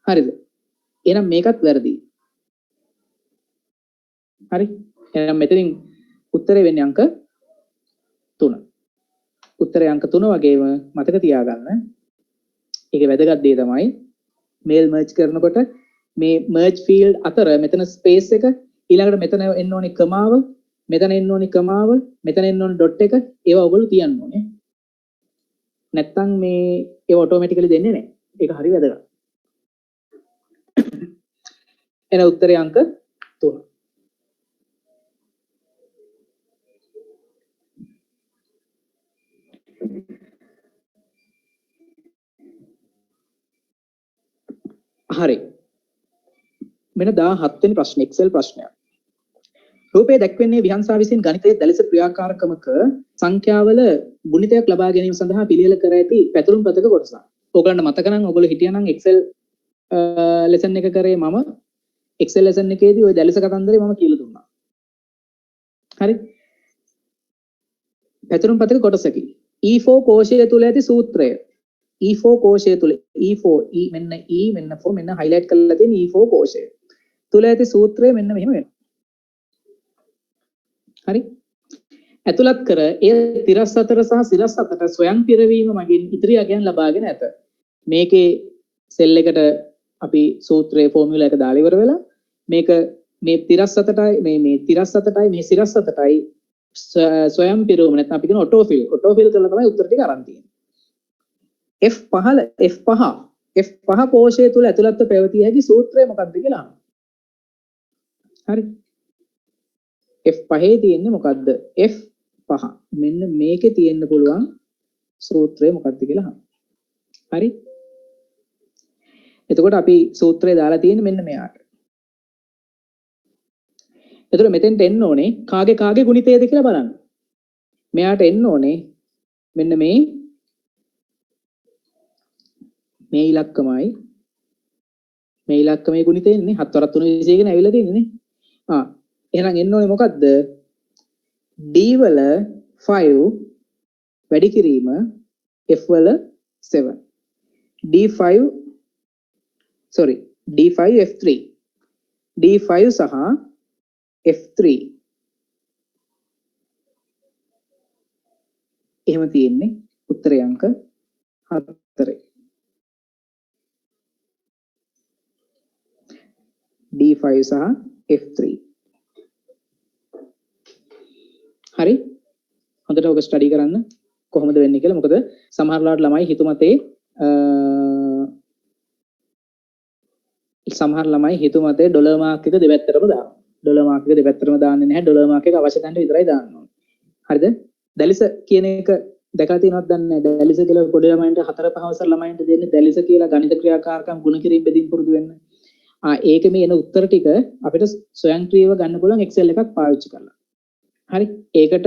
හරිද? එහෙනම් මේකත් වැරදි. හරි? එහෙනම් මෙතනින් උත්තරේ වෙන්නේ අංක 3. උත්තරේ අංක 3 වගේම මතක තියාගන්න. ඒකේ වැදගත් දේ තමයි මේල් මර්ජ් කරනකොට මේ මර්ජ් ෆීල්ඩ් අතර මෙතන ස්පේස් එක ඊළඟට මෙතන එන්න ඕනේ කමාව මෙතන එන්න ඕනේ කමාව මෙතන එන්න ඕනේ ඩොට් එක ඒවා ඔයගොල්ලෝ තියන්න ඕනේ. නැත්තම් මේ ඒව ඔටෝමැටිකලි දෙන්නේ නැහැ. ඒක හරි වැදගත්. එන උත්තරේ අංක 3. හරි. මෙන්න 17 වෙනි ප්‍රශ්න එක්සෙල් ප්‍රශ්නයක්. රූපයේ දැක්වෙන්නේ විහංසා විසින් ගණිතයේ දැලස ක්‍රියාකාරකමක සංඛ්‍යාවල ගුණිතයක් ලබා ගැනීම සඳහා පිළියෙල කර ඇති පැතුරුම් පතක කොටසක්. ඕගලන්ට මතක නම් ඔයගොල්ලෝ හිටියනම් එක්සෙල් ලෙසන් එක කරේ මම එක්සෙල් ලෙසන් එකේදී ওই දැලස කතන්දරේ මම කියලා දුන්නා. හරි. පැතුරුම් පතක කොටසකි. E4 කෝෂය තුල ඇති සූත්‍රය. E4 කෝෂය තුල E4 මෙන්න E මෙන්න 4 මෙන්න highlight කරලා තියෙන E4 කෝෂය තුල ඇති සූත්‍රය මෙන්න මෙහෙම වෙනවා. හරි. ඇතුළත් කර එය තිරස් අතර සහ සිරස් අතර ස්වයං පිරවීම මගින් ඉදිරි අගයන් ලබාගෙන ඇත. මේකේ සෙල් එකට අපි සූත්‍රයේ ෆෝමියුලා එක දාලා ඉවර වෙලා මේක මේ තිරස් අතටයි මේ තිරස් අතටයි මේ සිරස් අතටයි ස්වයං පිරවීම නැත්නම් අපි කියන ඔටෝෆිල් කරලා තමයි උත්තර ටික අරන් තියෙන්නේ. F5 කෝෂය තුල ඇතුළත්ව පැවතිය හැකි සූත්‍රය මොකක්ද කියලා අහනවා. හරි. F5 තියෙන්නේ මොකද්ද? F5 මෙන්න මේකේ තියෙන්න පුළුවන් සූත්‍රය මොකක්ද කියලා අහනවා. හරි. එතකොට අපි සූත්‍රය දාලා තියෙන්නේ මෙන්න මෙයාට. එතකොට මෙතෙන්ට එන්න ඕනේ කාගේ ගුණිතයද කියලා බලන්න. මෙයාට එන්න ඕනේ මෙන්න මේ ඉලක්කමයි ගුණිතය එන්නේ 7 වරක් 3 20 කියන ඇවිල්ලා තියෙන්නේ නේ. එහෙනම් එන්න ඕනේ මොකද්ද? D වල 5 වැඩි කිරීම F වල 7. D5 F3 D5 සහ F3 එහෙම තියෙන්නේ උත්තරේ අංක 4. D5 සහ F3 හරි හොඳට ඔක ස්ටඩි කරන්න කොහොමද වෙන්නේ කියලා. මොකද සමහර ලාට ළමයි හිතුමතේ ඩොලර් මාක් එක දෙපැත්තටම දානවා. ඩොලර් මාක් එක දෙපැත්තටම දාන්නේ නැහැ. ඩොලර් මාක් එක අවශ්‍ය තැනට විතරයි දාන්න ඕනේ. හරිද? දැලිස කියන එක දැකලා තියෙනවද දන්නේ නැහැ. දැලිස කියලා පොඩි ළමයින්ට 4-5 වසර ළමයින්ට දෙන්නේ දැලිස කියලා ගණිත ක්‍රියාකාරකම් ගුණ කිරීම බෙදීම පුරුදු වෙන්න. ඒකේ මේ එන උත්තර ටික අපිට ස්වයංක්‍රීයව ගන්න පුළුවන් Excel එකක් පාවිච්චි කරලා. හරි. ඒකට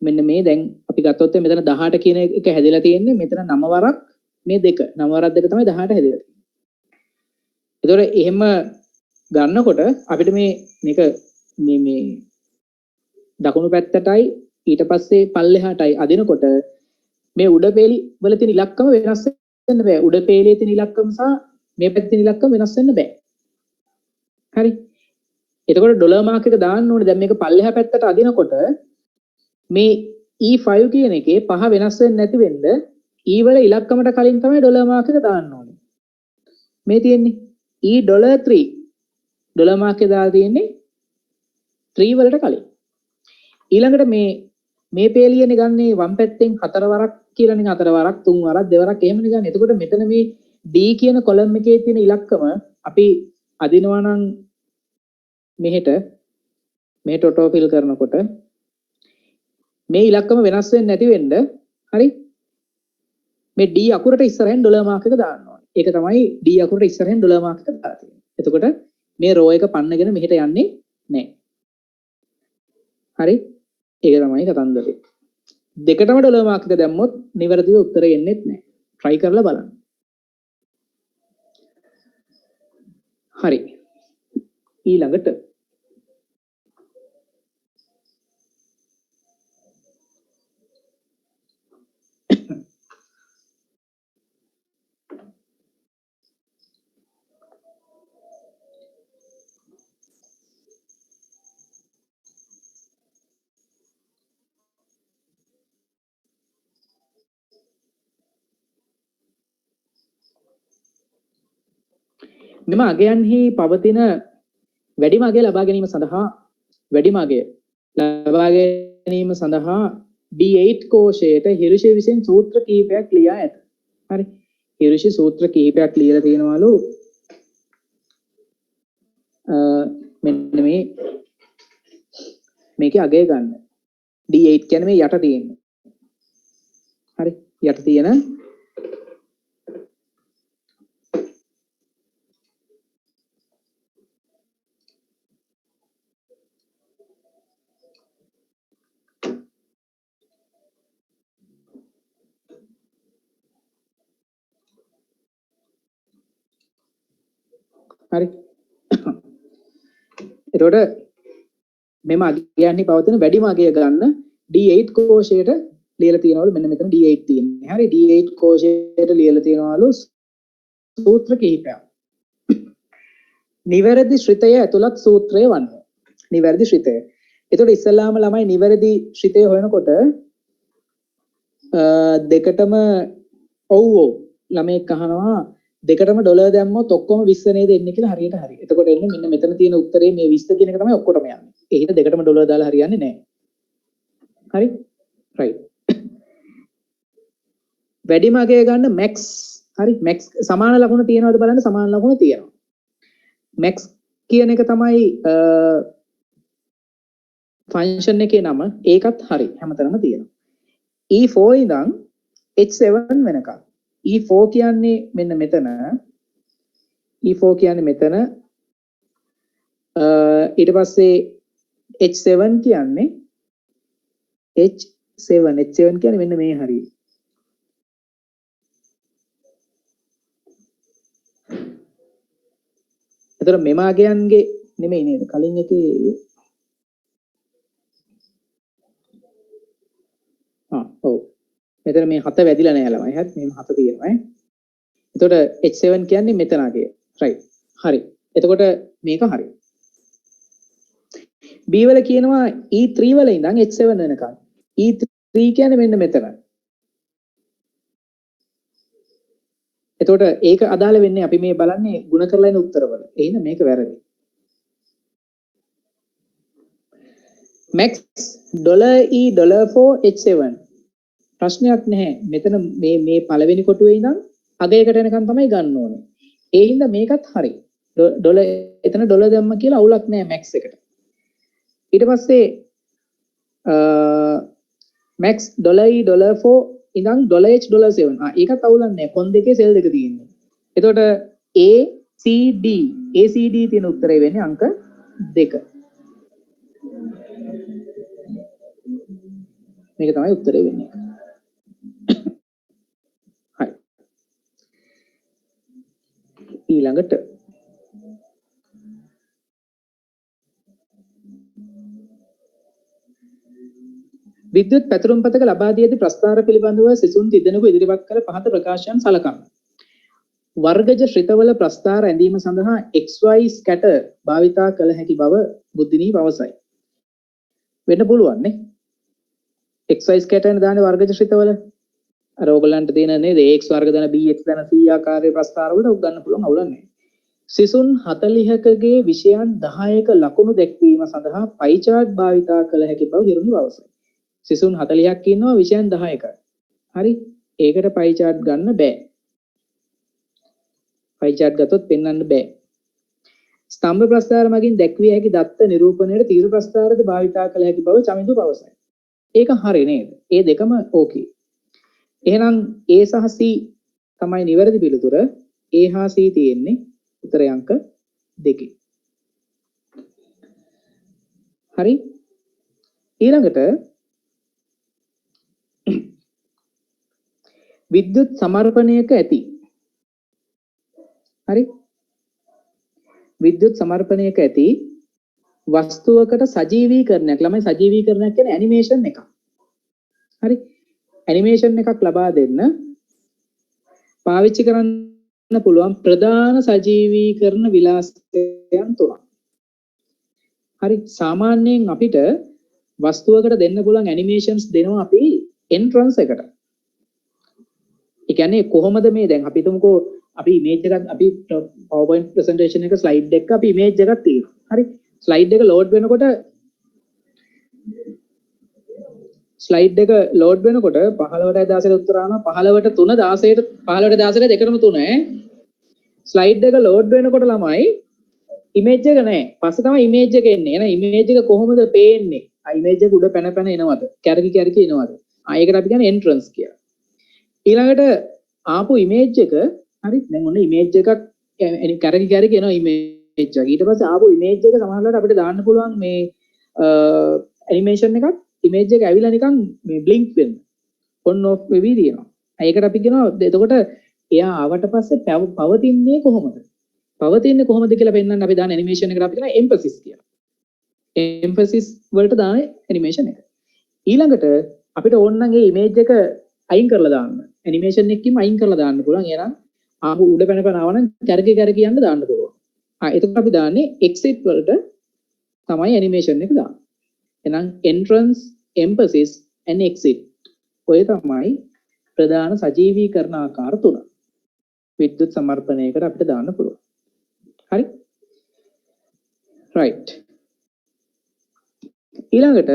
මෙන්න මේ දැන් අපි ගත්තොත් මෙතන 18 කියන එක හැදලා තියෙන්නේ මෙතන 9 වරක් මේ දෙක 9 වරක් දෙක තමයි 18 හැදලා තියෙන්නේ. ඒතකොට එහෙම ගන්නකොට අපිට මේක මේ දකුණු පැත්තටයි ඊට පස්සේ පල්ලෙහාටයි අදිනකොට මේ උඩ පේලි වල තියෙන ඉලක්කම වෙනස් වෙන්න බෑ. උඩ පේලියේ තියෙන ඉලක්කම සහ මේ පැත්තේ තියෙන ඉලක්කම වෙනස් වෙන්න බෑ. හරි. එතකොට ඩොලර් මාක් එක දාන්න ඕනේ. දැන් මේක පල්ලෙහා පැත්තට අදිනකොට මේ E5 කියන එකේ පහ වෙනස් වෙන්නේ නැති වෙන්න E වල ඉලක්කමට කලින් තමයි ඩොලර් මාක් එක දාන්න ඕනේ. මේ තියෙන්නේ E$3 ඩොලර් මාක් එක දාලා තියෙන්නේ 3 වලට කලින්. ඊළඟට මේ පේලියනේ ගන්නේ වම් පැත්තෙන් 4 වරක් කියලානේ 4 වරක් 3 වරක් 2 වරක් එහෙමනේ ගන්න. එතකොට මෙතන මේ D කියන කොලම් එකේ තියෙන ඉලක්කම අපි අදිනවා නම් මෙහෙට ඔටෝ ෆිල් කරනකොට මේ ඉලක්කම වෙනස් වෙන්නේ නැති වෙන්න හරි මේ D අකුරට ඉස්සරහින් ඩොලර් මාක් එක දාන්න ඕනේ. ඒක තමයි D අකුරට ඉස්සරහින් ඩොලර් මාක් එක දාලා තියෙන්නේ. එතකොට මේ රෝ එක පන්නගෙන මෙහෙට යන්නේ නැහැ. හරි ඒක තමයි කතන්දරේ. දෙකටම ඩොලර් මාක් එක දැම්මොත් නිවැරදිව උත්තරේ එන්නේ නැහැ. try කරලා බලන්න. හරි. ඊළඟට මෙම අගයන්හි පවතින වැඩිම අගය ලබා ගැනීම සඳහා වැඩිම අගය ලබා ගැනීම සඳහා D8 කෝෂයට හිරුෂි විසින් සූත්‍ර කිහිපයක් ලියා ඇත. හරි. හිරුෂි සූත්‍ර කිහිපයක් ලියලා තියෙනවලු. මෙන්න මේකේ අගය ගන්න. D8 කියන්නේ මේ යට තියෙන්නේ. හරි. යට තියෙන හරි. එතකොට මෙම අගයන්හි පවතින වැඩිම අගය ගන්න D8 කෝෂයට ලියලා තියෙනවලු. මෙන්න මෙතන D8 තියෙන්නේ. හරි. D8 කෝෂයට ලියලා තියෙනවලු සූත්‍ර කිහිපයක්. නිවැරදි ශ්‍රිතය ඇතුළත් සූත්‍රය වන්නේ. නිවැරදි ශ්‍රිතය. එතකොට ඉස්සල්ලාම ළමයි නිවැරදි ශ්‍රිතය හොයනකොට දෙකටම ඔව් ළමෙක් අහනවා දෙකටම ඩොලර් දැම්මොත් ඔක්කොම 20 නේද එන්නේ කියලා හරියට හරි. එතකොට එන්නේ මෙන්න මෙතන තියෙන උත්තරේ මේ 20 කියන එක තමයි ඔක්කොටම යන්නේ. ඒ හින්දා දෙකටම ඩොලර් දාලා හරියන්නේ නැහැ. හරි? right. වැඩිම අගය ගන්න max. හරි? max සමාන ලකුණු තියෙනවද බලන්න. සමාන ලකුණු තියෙනවා. max කියන එක තමයි ෆන්ක්ෂන් එකේ නම. ඒකත් හරි. හැමතැනම තියෙනවා. E4 ඉඳන් H7 වෙනකම්. E4 කියන්නේ මෙන්න මෙතන. E4 කියන්නේ මෙතන. ඊට පස්සේ H7 කියන්නේ H7 කියන්නේ මෙන්න මේ හරිය. එතකොට මෙම අගයන්ගේ නෙමෙයි නේද? කලින් එකේ ඔව්. මෙතන මේ 7 වැදිලා නැහැ ළමයි. හරි. මේ 7 තියෙනවා ඈ. එතකොට H7 කියන්නේ මෙතන අගය. right. හරි. එතකොට මේක හරි. B වල කියනවා E3 වල ඉඳන් H7 වෙනකන්. E3 කියන්නේ මෙන්න මෙතන. එතකොට ඒක අදාළ වෙන්නේ අපි මේ බලන්නේ ಗುಣ කරලා එන උත්තරවල. එහෙනම් මේක වැරදි. max $E$4 H7 ප්‍රශ්නයක් නැහැ. මෙතන මේ පළවෙනි කොටුවේ ඉඳන් අගයකට එනකන් තමයි ගන්න ඕනේ. ඒ හින්දා මේකත් හරි. ඩොලර් එතන ඩොලර් දැම්ම කියලා අවුලක් නැහැ max එකට. ඊට පස්සේ max $E$4 ඉඳන් $H$7. ඒකත් අවුලක් නැහැ. කොන් දෙකේ සෙල් දෙක තියෙන්නේ. එතකොට ACD තියෙන උත්තරය වෙන්නේ අංක 2. මේක තමයි උත්තරය වෙන්නේ. හරි. ඊළඟට විද්‍යුත් පැතුරුම් පතක ලබා දී ඇති ප්‍රස්ථාර පිළිබඳව සිසුන් තිදෙනෙකු ඉදිරිපත් කළ පහත ප්‍රකාශයන් සලකන්න. වර්ගජ ශ්‍රිතවල ප්‍රස්ථාර ඇඳීම සඳහා XY ස්කැටර් භාවිතා කළ හැකි බව බුද්ධිනී පවසයි. වෙන්න පුළුවන් නේ. XY ස්කැටර් දාන්නේ වර්ගජ ශ්‍රිතවල. අර ඕගලන්ට තියෙන නේද AX වර්ග ධන BX ධන C ආකාරයේ ප්‍රස්ථාර වලට උග ගන්න පුළුවන් අවුලක් නැහැ. සිසුන් 40කගේ විෂයන් 10ක ලකුණු දැක්වීම සඳහා පයි chart භාවිතා කළ හැකි බව හිරුනි පවසයි. සිසුන් 40ක් ඉන්නවා විෂයන් 10ක. හරි? ඒකට පයි chart ගන්න බෑ. පයි chart ගත්තොත් පෙන්වන්න බෑ. ස්තම්භ ප්‍රස්ථාර මගින් දැක්විය හැකි දත්ත නිරූපණයට තීර ප්‍රස්ථාරද භාවිතා කළ හැකි බව චමින්දු පවසයි. ඒක හරි නේද? ඒ දෙකම ඕකේ. එහෙනම් A සහ C තමයි නිවැරදි පිළිතුර. A හා C තියෙන්නේ උත්තරය අංක 2. හරි? ඊළඟට විද්‍යුත් සමර්පණයක ඇති. හරි. විද්‍යුත් සමර්පණයක ඇති වස්තුවකට සජීවීකරණයක්. ළමයි සජීවීකරණයක් කියන්නේ ඇනිමේෂන් එකක්. හරි. ඇනිමේෂන් එකක් ලබා දෙන්න පාවිච්චි කරන්න පුළුවන් ප්‍රධාන සජීවීකරණ විලාසයන් තුනක්. හරි. සාමාන්‍යයෙන් අපිට වස්තුවකට දෙන්න පුළුවන් ඇනිමේෂන්ස් දෙනවා අපි එන්ට්‍රන්ස් එකට. ඒ කියන්නේ කොහොමද මේ දැන් අපි හිතමුකෝ අපි ඉමේජ් එකක් අපි PowerPoint presentation එක slide එක අපි ඉමේජ් එකක් තියෙනවා. හරි. slide එක load වෙනකොට 15ට 16ට උත්තර ආනවා 15ට 3 16ට 15ට 16ට දෙකටම 3 slide එක load වෙනකොට ළමයි image එක නැහැ. පස්සේ තමයි image එක එන්නේ. එහෙනම් image එක කොහොමද පේන්නේ? image එක උඩ පැන පැන එනවද? කැරකි කැරකි එනවද? ඒකට අපි කියන්නේ entrance කියලා. ඊළඟට ආපු image එක හරි දැන් ඔන්න image එකක් කැරකි කැරකි එනවා image එක. ඊට පස්සේ ආපු image එක සමහරවිට අපිට දාන්න පුළුවන් මේ animation එකක් image එක ඇවිල්ලා නිකන් මේ blink වෙන්න. on off වෙවි දිනවා. ඒකට අපි කියනවා එතකොට එයා ආවට පස්සේ පවතින්නේ කොහොමද? පවතින්නේ කොහොමද කියලා පෙන්වන්න අපි දාන animation එකට අපි කියනවා emphasis කියලා. emphasis වලට දාන animation එක. ඊළඟට අපිට ඕන නම් මේ image එක අයින් කරලා දාන්න. animation එකකින්ම අයින් කරලා දාන්න පුළුවන්. එහෙනම් ආපු උඩ පැන පැන ආවනම් කැරකි කැරකි යන්න දාන්න පුළුවන්. එතකොට අපි දාන්නේ exit වලට තමයි animation එක දාන්නේ. එහෙනම් entrance, emphasis and exit. ඔය තමයි ප්‍රධාන සජීවීකරණ ආකාර තුන. විද්‍යුත් සමර්පණයකට අපිට දාන්න පුළුවන්. හරි? right. ඊළඟට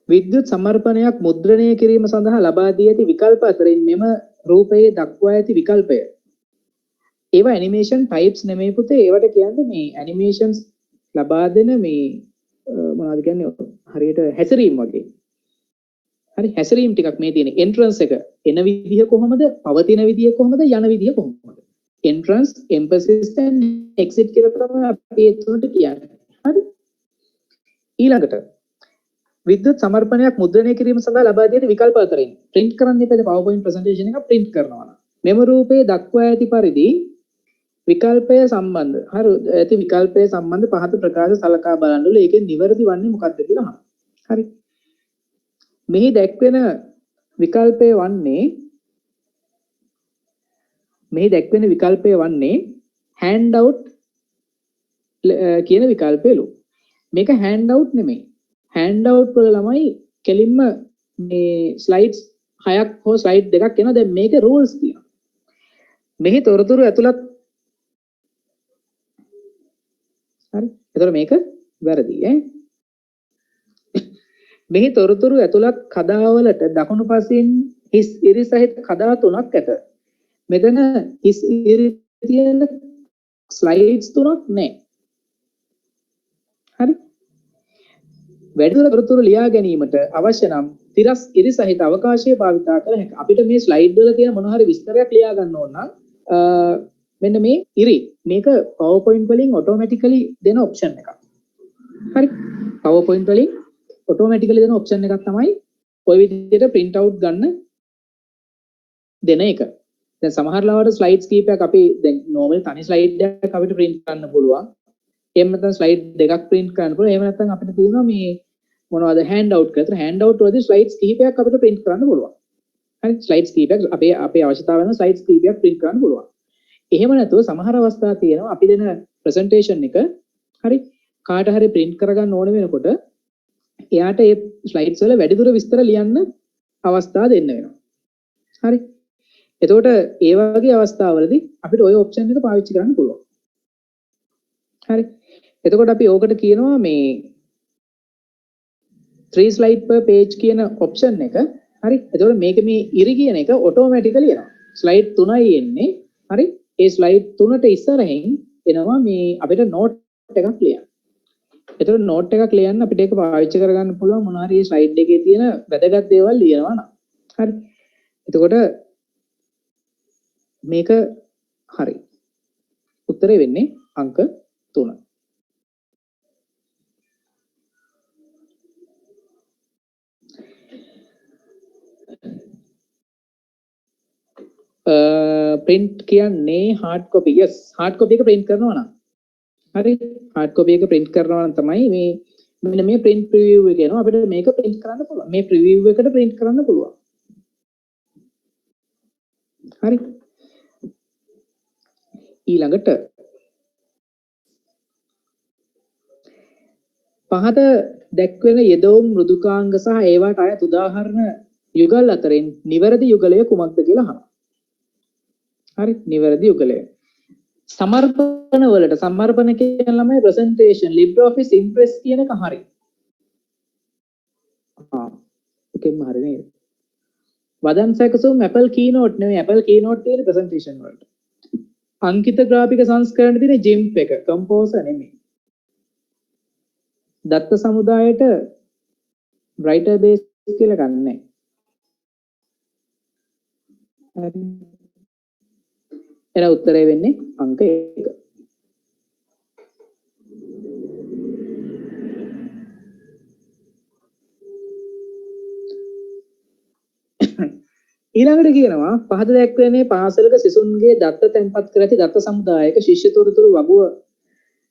විද්‍යුත් සමර්පණයක් මුද්‍රණය කිරීම සඳහා ලබා දී ඇති විකල්ප අතරින් මෙම රූපයේ දක්වා ඇති විකල්පය. ඒවා ඇනිමේෂන් ටයිප්ස් නෙමෙයි පුතේ. ඒවට කියන්නේ මේ ඇනිමේෂන්ස් ලබා දෙන මේ මොනවද කියන්නේ හරියට හැසිරීම් වගේ. හරි හැසිරීම් ටිකක් මේ තියෙන එන්ට්‍රන්ස් එක එන විදිය කොහොමද? පවතින විදිය කොහොමද? යන විදිය කොහොමද? එන්ට්‍රන්ස්, එම්ෆැසිස් and එක්සිට් කියලා තමයි අපි ඒ තුනට කියන්නේ. හරි? ඊළඟට විද්‍යුත් සමර්පණයක් මුද්‍රණය කිරීම සඳහා ලබා දී ඇති විකල්ප අතරින් print කරන්න ඉපද PowerPoint presentation එක print කරනවා නම් මෙම රූපයේ දක්වා ඇති පරිදි විකල්පය සම්බන්ධ හරි ඇති විකල්පය සම්බන්ධ පහත ප්‍රකාශ සලකා බලනකොට ඒකේ නිවැරදි වන්නේ මොකක්ද කියලා අහනවා. හරි. මෙහි දැක්වෙන විකල්පය වන්නේ hand out කියන විකල්පයලු. මේක hand out නෙමෙයි. hand out වල ළමයි කෙලින්ම මේ slides 6ක් හෝ slide 2ක් එනවා. දැන් මේකේ rules තියෙනවා. මෙහි තොරතුරු ඇතුළත් හරි. එතකොට මේක වැරදි ඈ. මෙහි තොරතුරු ඇතුළත් කඩාවලට දකුණු පසින් හිස් ඉරි සහිත කඩා තුනක් ඇත. මෙතන හිස් ඉරි තියෙන ස්ලයිඩ්ස් තුනක් නැහැ. හරි. වැඩිදුර තොරතුරු ලියා ගැනීමට අවශ්‍ය නම් තිරස් ඉරි සහිත අවකාශය භාවිතා කළ හැකියි. අපිට මේ ස්ලයිඩ් වල තියෙන මොන හරි විස්තරයක් ලියා ගන්න ඕන නම් මෙන්න මේ ඉරි මේක PowerPoint වලින් automatically දෙන option එකක්. හරි. PowerPoint වලින් automatically දෙන option එකක් තමයි ඔය විදිහට print out ගන්න දෙන එක. දැන් සමහර ලාවට slides කීපයක් අපි දැන් normal තනි slide එකක් අපිට print කරන්න පුළුවන්. එහෙම නැත්නම් slide දෙකක් print කරන්න පුළුවන්. එහෙම නැත්නම් අපිට තියෙනවා මේ මොනවද hand out කියලා. hand out වලදී slides කීපයක් අපිට print කරන්න පුළුවන්. හරි slides කීපයක් අපේ අවශ්‍යතාව වෙන slides කීපයක් print කරන්න පුළුවන්. එහෙම නැතුව සමහර අවස්ථා තියෙනවා අපි දෙන presentation එක හරි කාට හරි print කරගන්න ඕන වෙනකොට එයාට ඒ slides වල වැඩිදුර විස්තර ලියන්න අවස්ථා දෙන්න වෙනවා. හරි. එතකොට ඒ වගේ අවස්ථාවලදී අපිට ওই option එක පාවිච්චි කරන්න පුළුවන්. හරි. එතකොට අපි ඕකට කියනවා මේ 3 slide per page කියන option එක. හරි. එතකොට මේක මේ ඉරි කියන එක automatically එනවා. slide 3යි එන්නේ. හරි. ඒ slide 3ට ඉස්සරහින් එනවා මේ අපිට note එකක් ලියන්න. එතකොට note එකක් ලියන්න අපිට ඒක පාවිච්චි කරගන්න පුළුවන් මොනවා හරි slide එකේ තියෙන වැදගත් දේවල් ලියනවා නම්. හරි. එතකොට මේක හරි. උත්තරේ වෙන්නේ අංක 3. print කියන්නේ hard copy. Yes, hard copy එක print කරනවා නම්. හරි. hard copy එක print කරනවා නම් තමයි මේ මෙන්න මේ print preview එක එනවා. අපිට මේක print කරන්න පුළුවන්. මේ preview එකට print කරන්න පුළුවන්. හරි. ඊළඟට පහත දැක්වෙන යෙදවුම් මෘදුකාංග සහ ඒවාට අයත් උදාහරණ යුගල් අතරින් නිවැරදි යුගලය කුමක්ද කියලා අහනවා. හරි, නිවැරදි යුගලය. සමර්පණ වලට සමර්පණ කියන ළමයි ප්‍රසන්ටේෂන් LibreOffice Impress කියන එක හරි. ඒකෙම හරි නේද? වදන් සැකසුම් Apple Keynote නෙවෙයි, Apple Keynote තියෙන ප්‍රසන්ටේෂන් වලට. අංකිත ග්‍රාෆික සංස්කරණ තියෙන GIMP එක, Composer නෙමෙයි. දත්ත සමුදායට Writer Base කියලා ගන්නෑ. එන උත්තරය වෙන්නේ අංක 1. ඊළඟට කියනවා පහත දැක්වෙන්නේ පාසලක සිසුන්ගේ දත්ත තැන්පත් කර ඇති දත්ත සමුදායක ශිෂ්‍ය තොරතුරු වගුව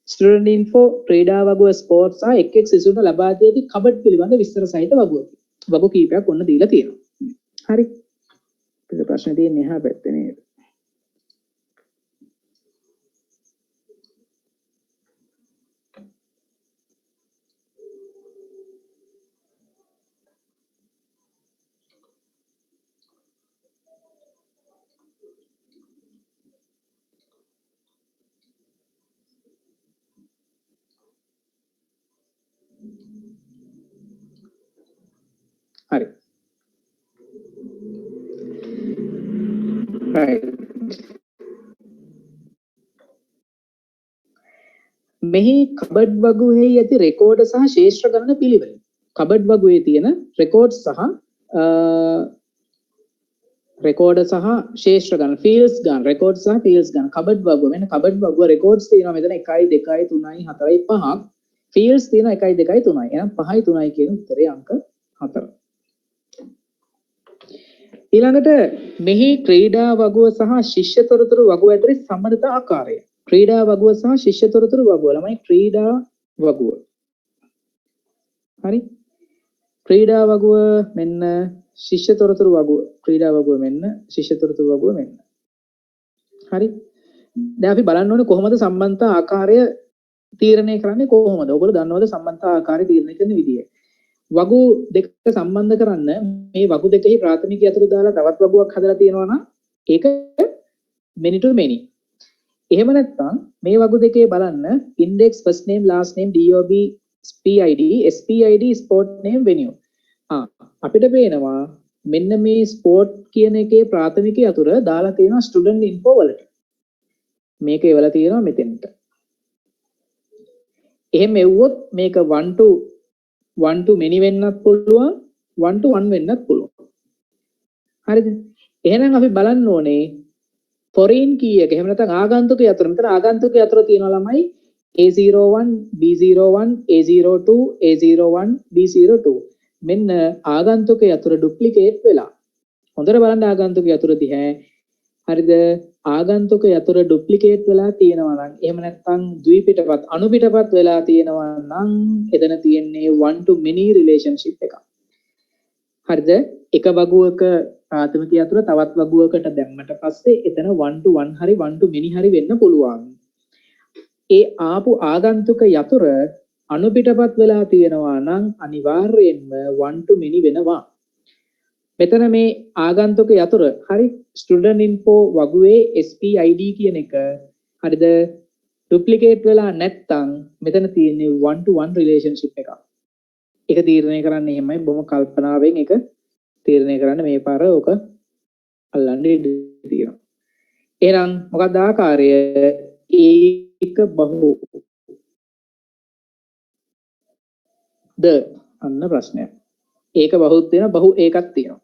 ස්ටුඩන්ට් ඉන්ෆෝ ක්‍රීඩා වගුව ස්පෝර්ට්ස් සහ එක් එක් සිසුන්ට ලබා දී ඇති කබඩ් පිළිබඳ විස්තර සහිත වගු කීපයක් ඔන්න දීලා තියෙනවා. හරි. ඒක ප්‍රශ්නේ තියෙන්නේ එහා පැත්තේ නේද? හරි. right. මෙහි කබඩ් වගුවේ ඇති රෙකෝඩ් සහ ශේෂ්ත්‍ර ගණන පිළිවෙල. කබඩ් වගුවේ තියෙන රෙකෝඩ් සහ රෙකෝඩ් සහ ශේෂ්ත්‍ර ගණන ෆීල්ඩ්ස් ගන්න රෙකෝඩ් සහ ෆීල්ඩ්ස් ගන්න කබඩ් වගුව මෙන්න කබඩ් වගුව රෙකෝඩ්ස් තියෙනවා මෙතන 1 2 3 4 5ක් ෆීල්ඩ්ස් තියෙනවා 1 2 3යි එහෙනම් 5යි 3යි කියන උත්තරේ අංක 4. ඊළඟට මෙහි ක්‍රීඩා වගුව සහ ශිෂ්‍ය තොරතුරු වගුව ඇතුළේ සම්බන්ධතා ආකාරය. ක්‍රීඩා වගුව සහ ශිෂ්‍ය තොරතුරු වගුව ළමයි ක්‍රීඩා වගුව. හරි. ක්‍රීඩා වගුව මෙන්න ශිෂ්‍ය තොරතුරු වගුව. ක්‍රීඩා වගුව මෙන්න ශිෂ්‍ය තොරතුරු වගුව මෙන්න. හරි. දැන් අපි බලන්න ඕනේ කොහොමද සම්බන්ධතා ආකාරය තීරණය කරන්නේ කොහොමද? ඔයගොල්ලෝ දන්නවද සම්බන්ධතා ආකාරය තීරණය කරන විදිය? වගු දෙක සම්බන්ධ කරන්න මේ වගු දෙකෙහි ප්‍රාථමික යතුරු දාලා තවත් වගුවක් හදලා තියෙනවා නම් ඒක many to many. එහෙම නැත්නම් මේ වගු දෙකේ බලන්න index first name last name DOB SPID sport name venue. අපිට පේනවා මෙන්න මේ sport කියන එකේ ප්‍රාථමික යතුර දාලා තියෙනවා student info වලට. මේක එවලා තියෙනවා මෙතෙන්ට. එහෙම එව්වොත් මේක 1 to many වෙන්නත් පුළුවන් 1 to 1 වෙන්නත් පුළුවන්. හරිද? එහෙනම් අපි බලන්න ඕනේ foreign key එක. එහෙම නැත්නම් ආගන්තුක යතුර. මෙතන ආගන්තුක යතුර තියෙනවා ළමයි A01 B01 A02 A01 B02. මෙන්න ආගන්තුක යතුර ඩුප්ලිකේට් වෙලා. හොඳට බලන්න ආගන්තුක යතුර දිහා. හරිද? ආගන්තුක යතුර ඩුප්ලිකේට් වෙලා තියෙනවා නම් එහෙම නැත්නම් ද්විපිටපත් අනුපිටපත් වෙලා තියෙනවා නම් එතන තියෙන්නේ 1 to many relationship එකක්. හරිද? එක වගුවක ප්‍රාථමික යතුර තවත් වගුවකට දැම්මට පස්සේ එතන 1 to 1 හරි 1 to many හරි වෙන්න පුළුවන්. ඒ ආපු ආගන්තුක යතුර අනුපිටපත් වෙලා තියෙනවා නම් අනිවාර්යයෙන්ම 1 to many වෙනවා. මෙතන මේ ආගන්තුක යතුර හරි student info වගුවේ SPID කියන එක හරිද ඩුප්ලිකේට් වෙලා නැත්තම් මෙතන තියෙන්නේ 1 to 1 relationship එකක්. ඒක තීරණය කරන්නේ එහෙමයි බොහොම කල්පනාවෙන් ඒක තීරණය කරන්න මේ පාර ඔක අල්ලන්න ඉඩ තියෙනවා. එහෙනම් මොකක්ද ආකාරය? ඒක බහු ද අන්න ප්‍රශ්නය. ඒක බහුත් තියෙනවා බහු ඒකක් තියෙනවා.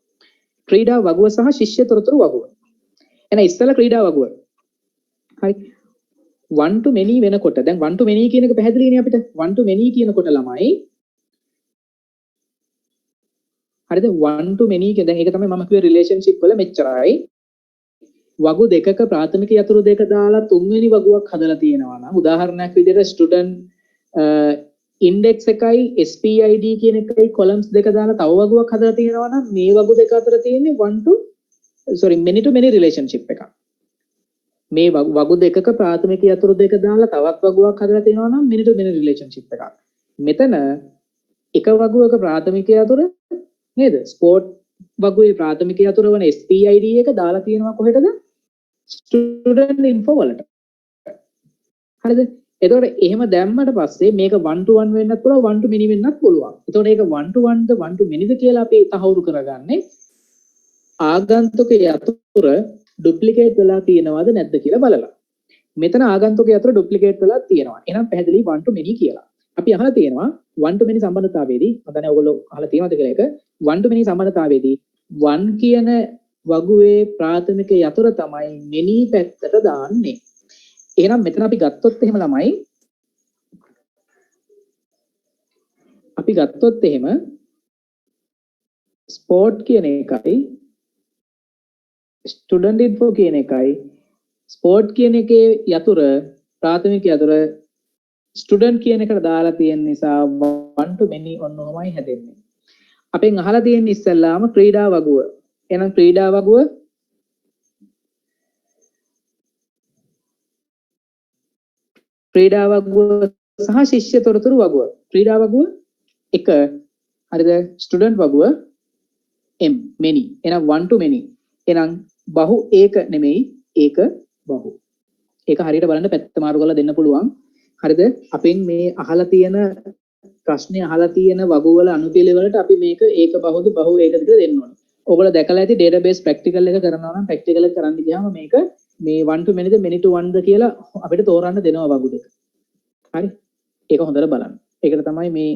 ක්‍රීඩා වගුව සහ ශිෂ්‍ය තොරතුරු වගුව. එහෙනම් ඉස්සෙල්ලා ක්‍රීඩා වගුව. හරි. 1 to many වෙනකොට දැන් 1 to many කියන එක පැහැදිලිනේ අපිට. 1 to many කියනකොට ළමයි හරිද 1 to many කියන දැන් ඒක තමයි මම කිව්වේ රිලේෂන්ෂිප් වල මෙච්චරයි. වගු දෙකක ප්‍රාථමික යතුරු දෙක දාලා තුන්වෙනි වගුවක් හදලා තියෙනවා නම් උදාහරණයක් විදිහට ස්ටුඩන්ට් ඉන්ඩෙක්ස් එකයි SPID කියන එකයි කොලම්ස් දෙක දාලා තව වගුවක් හදලා තියෙනවා නම් මේ වගු දෙක අතර තියෙන්නේ many to many relationship එකක්. මේ වගු දෙකක ප්‍රාථමික යතුරු දෙක දාලා තවත් වගුවක් හදලා තියෙනවා නම් many to many relationship එකක්. මෙතන එක වගුවක ප්‍රාථමික යතුර නේද? ස්පෝර්ට් වගුවේ ප්‍රාථමික යතුර වන SPID එක දාලා තියෙනවා කොහෙටද? ස්ටුඩන්ට් ඉන්ෆෝ වලට. හරිද? එතකොට එහෙම දැම්මට පස්සේ මේක 1 to 1 වෙන්නත් පුළුවන් 1 to many වෙන්නත් පුළුවන්. එතකොට ඒක 1 to 1ද 1 to manyද කියලා අපි තහවුරු කරගන්නේ ආගන්තුක යතුර ඩුප්ලිකේට් වෙලා තියෙනවද නැද්ද කියලා බලලා. මෙතන ආගන්තුක යතුර ඩුප්ලිකේට් වෙලා තියෙනවා. එහෙනම් පැහැදිලි 1 to many කියලා. අපි අහලා තියෙනවා 1 to many සම්බන්ධතාවයේදී මම දන්නේ ඔයගොල්ලෝ අහලා තියෙනවද කියලා ඒක 1 to many සම්බන්ධතාවයේදී 1 කියන වගුවේ ප්‍රාථමික යතුර තමයි many පැත්තට දාන්නේ. එහෙනම් මෙතන අපි ගත්තොත් එහෙම ළමයි අපි ගත්තොත් එහෙම ස්පෝර්ට් කියන එකයි ස්ටුඩන්ට් ඉන්ෆෝ කියන එකයි ස්පෝර්ට් කියන එකේ යතුර ප්‍රාථමික යතුර ස්ටුඩන්ට් කියන එකට දාලා තියෙන නිසා 1 to many ඔන්නෝමයි හැදෙන්නේ. අපෙන් අහලා තියෙන්නේ ඉස්සෙල්ලාම ක්‍රීඩා වගුව. එහෙනම් ක්‍රීඩා වගුව සහ ශිෂ්‍ය තොරතුරු වගුව. ක්‍රීඩා වගුව 1 හරිද? ස්ටුඩන්ට් වගුව m many. එහෙනම් 1 to many. එහෙනම් බහු ඒක නෙමෙයි ඒක බහු. ඒක හරියට බලන්න පැත්ත මාරු කරලා දෙන්න පුළුවන්. හරිද? අපෙන් මේ අහලා තියෙන ප්‍රශ්නේ අහලා තියෙන වගුවල අනුපිළිවෙලට අපි මේක ඒක බහුද බහු ඒකද කියලා දෙන්න ඕනේ. ඔයගොල්ලෝ දැකලා ඇති database practical එක කරනවා නම් practical එක කරන්න ගියාම මේක මේ 1 to manyද many to 1ද කියලා අපිට තෝරන්න දෙනවා වගු දෙක. හරි? ඒක හොඳට බලන්න. ඒකට තමයි මේ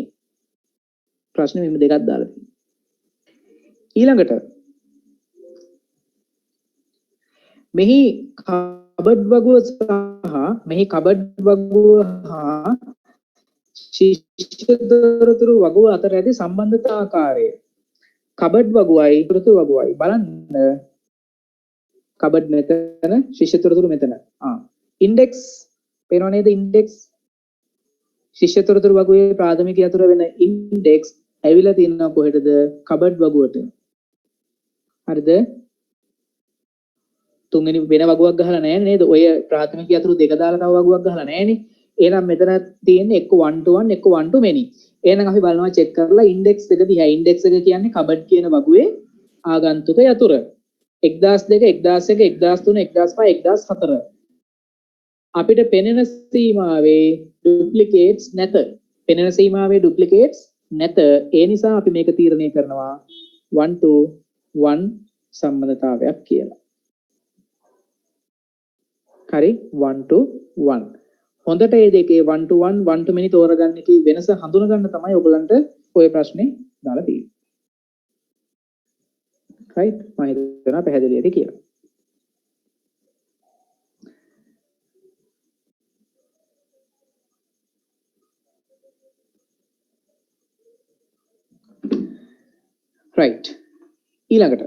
ප්‍රශ්නේ මෙන්න දෙකක් දාලා තියෙන්නේ. ඊළඟට මෙහි කබඩ් වගුව හා ශිෂ්‍ය තොරතුරු වගුව අතර ඇති සම්බන්ධතා ආකාරය. කබඩ් වගුවයි තොරතුරු වගුවයි බලන්න. කබඩ් මෙතන ශිෂ්‍ය තොරතුරු මෙතන. ඉන්ඩෙක්ස් පේනව නේද? ඉන්ඩෙක්ස් ශිෂ්‍ය තොරතුරු වගුවේ ප්‍රාථමික යතුර වෙන ඉන්ඩෙක්ස් ඇවිල්ලා තියෙනවා කොහෙටද? කබඩ් වගුවට. හරිද? තුන්වෙනි වෙන වගුවක් ගහලා නැහැ නේද? ඔය ප්‍රාථමික යතුරු දෙක දාලා තව වගුවක් ගහලා නැහැනේ. එහෙනම් මෙතන තියෙන්නේ එක්ක 1 to 1 එක්ක 1 to many. එහෙනම් අපි බලනවා චෙක් කරලා ඉන්ඩෙක්ස් එක දිහා. ඉන්ඩෙක්ස් එක කියන්නේ කබඩ් කියන වගුවේ ආගන්තුක යතුර. 1002 1001 1003 1005 1004. අපිට පෙනෙන සීමාවේ ඩුප්ලිකේට්ස් නැත. පෙනෙන සීමාවේ ඩුප්ලිකේට්ස් නැත. ඒ නිසා අපි මේක තීරණය කරනවා 1 to 1 සම්බන්ධතාවයක් කියලා. හරි 1 to 1. හොඳට මේ දෙකේ 1 to 1 1 to many තෝරගන්න එකේ වෙනස හඳුන ගන්න තමයි ඔයගලන්ට ඔය ප්‍රශ්නේ දාලා තියෙන්නේ. right මම හිතනවා පැහැදිලි ඇති කියලා. right ඊළඟට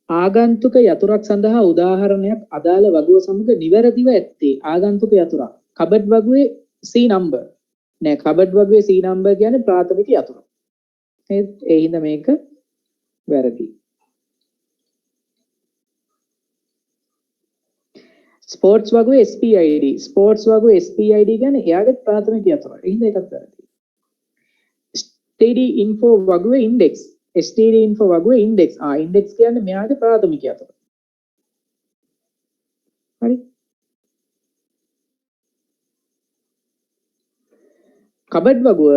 ආගන්තුක යතුරක් සඳහා උදාහරණයක් අදාළ වගුව සමග නිවැරදිව ඇත්තේ ආගන්තුක යතුරක්. කබඩ් වගුවේ C number නෑ. කබඩ් වගුවේ C number කියන්නේ ප්‍රාථමික යතුර. ඒ හින්දා මේක වැරදි. ස්පෝර්ට්ස් වගුවේ SPID. ස්පෝර්ට්ස් වගුවේ SPID කියන්නේ එයාගේ ප්‍රාථමික යතුර. ඒ හින්දා ඒකත් වැරදි. STD info වගුවේ ඉන්ඩෙක්ස්. STD info වගුවේ ඉන්ඩෙක්ස්. ඉන්ඩෙක්ස් කියන්නේ මෙයාගේ ප්‍රාථමික යතුර. හරි. කබඩ් වගුව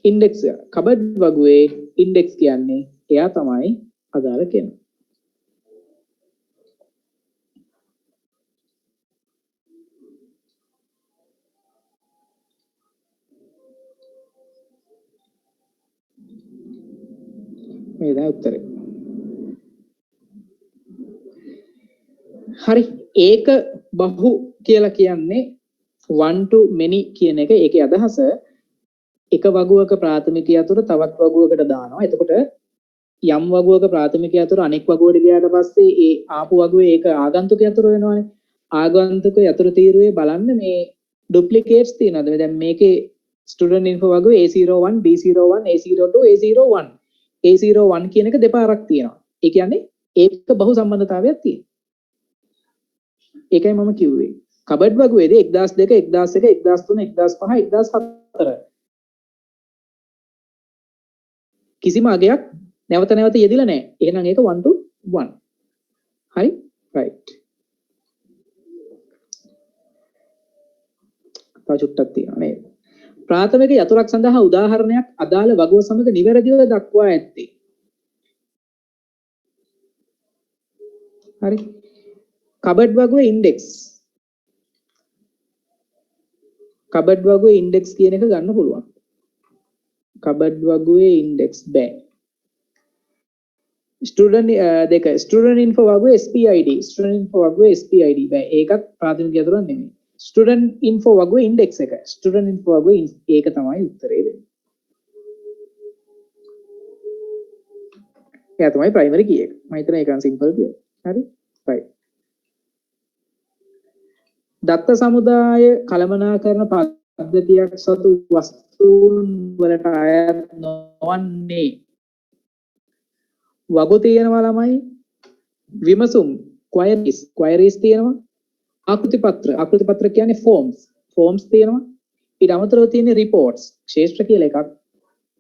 ඉන්ඩෙක්ස්. කබඩ් වගුවේ ඉන්ඩෙක්ස් කියන්නේ එයා තමයි අදාළ කෙනා. මේ තමයි උත්තරේ. හරි. ඒක බහු කියලා කියන්නේ 1 to many කියන එක. ඒකේ අදහස එක වගුවක ප්‍රාථමික යතුර තවත් වගුවකට දානවා. එතකොට යම් වගුවක ප්‍රාථමිකය අතර අනෙක් වගුවට ගියාට පස්සේ ඒ ආපු වගුවේ ඒක ආගන්තුක යතුරු වෙනවනේ. ආගන්තුක යතුරු තීරුවේ බලන්න මේ ඩුප්ලිකේට්ස් තියෙනවද? දැන් මේකේ student info වගුවේ A01 B01 A02 A01 A01 කියන එක දෙපාරක් තියෙනවා. ඒ කියන්නේ ඒක බහු සම්බන්ධතාවයක් තියෙනවා. ඒකයි මම කිව්වේ. කබඩ් වගුවේදී 1002 1001 1003 1005 1004 කිසිම අගයක් නැවත නැවත යෙදිලා නැහැ. එහෙනම් ඒක 1 to 1. හරි? right. තව චුට්ටක් තියෙනවා නේද? ප්‍රාථමික යතුරක් සඳහා උදාහරණයක් අදාළ වගුව සමග නිවැරදිව දක්වා ඇත්තේ. හරි. කබඩ් වගුවේ ඉන්ඩෙක්ස්. කබඩ් වගුවේ ඉන්ඩෙක්ස් කියන එක ගන්න පුළුවන්. කබඩ් වගුවේ ඉන්ඩෙක්ස් බෑ. ස්ටුඩන්ට් ඉන්ෆෝ වගුවේ SPID. ස්ටුඩන්ට් ඉන්ෆෝ වගුවේ SPID බෑ. ඒකත් ප්‍රාථමික යතුරක් නෙමෙයි. ස්ටුඩන්ට් ඉන්ෆෝ වගුවේ ඉන්ඩෙක්ස් එක. ස්ටුඩන්ට් ඉන්ෆෝ වගුවේ ඒක තමයි උත්තරේ වෙන්නේ. එයා තමයි ප්‍රයිමරි කී එක. මම හිතන ඒක සිම්පල් කියලා. හරි? right. දත්ත සමුදාය කළමනාකරන පද්ධතියක් සතු වස්තුන් වලට අයත් නොවන්නේ වගු තියෙනවා ළමයි, විමසුම් queries තියෙනවා, ආකෘති පත්‍ර කියන්නේ forms තියෙනවා, ඊට අමතරව තියෙන reports ශේෂ්ත්‍ර කියලා එකක්.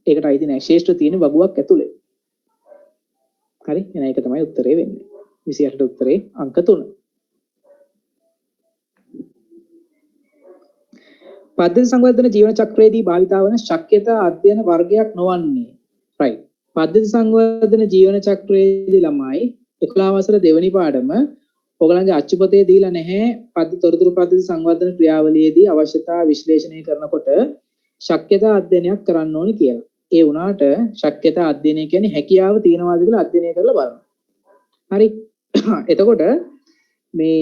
ඒකට අයිති නැහැ. ශේෂ්ත්‍ර තියෙන වගුවක් ඇතුලේ. හරි? එහෙනම් ඒක තමයි උත්තරේ වෙන්නේ. 28 උත්තරේ අංක 3. පද්ධති සංවර්ධන ජීවන චක්‍රයේදී භාවිතා වන ශක්්‍යතා අධ්‍යයන වර්ගයක් නොවන්නේ. right. පද්ධති සංවර්ධන ජීවන චක්‍රයේදී ළමයි 11 වසර දෙවෙනි පාඩම ඔයගලන්ගේ අච්චුපතේ දීලා නැහැ. තොරතුරු පද්ධති සංවර්ධන ක්‍රියාවලියේදී අවශ්‍යතා විශ්ලේෂණය කරනකොට ශක්්‍යතා අධ්‍යයනයක් කරන්න ඕනි කියලා. ඒ වුණාට ශක්්‍යතා අධ්‍යයනය කියන්නේ හැකියාව තියනවාද කියලා අධ්‍යයනය කරලා බලනවා. හරි. එතකොට මේ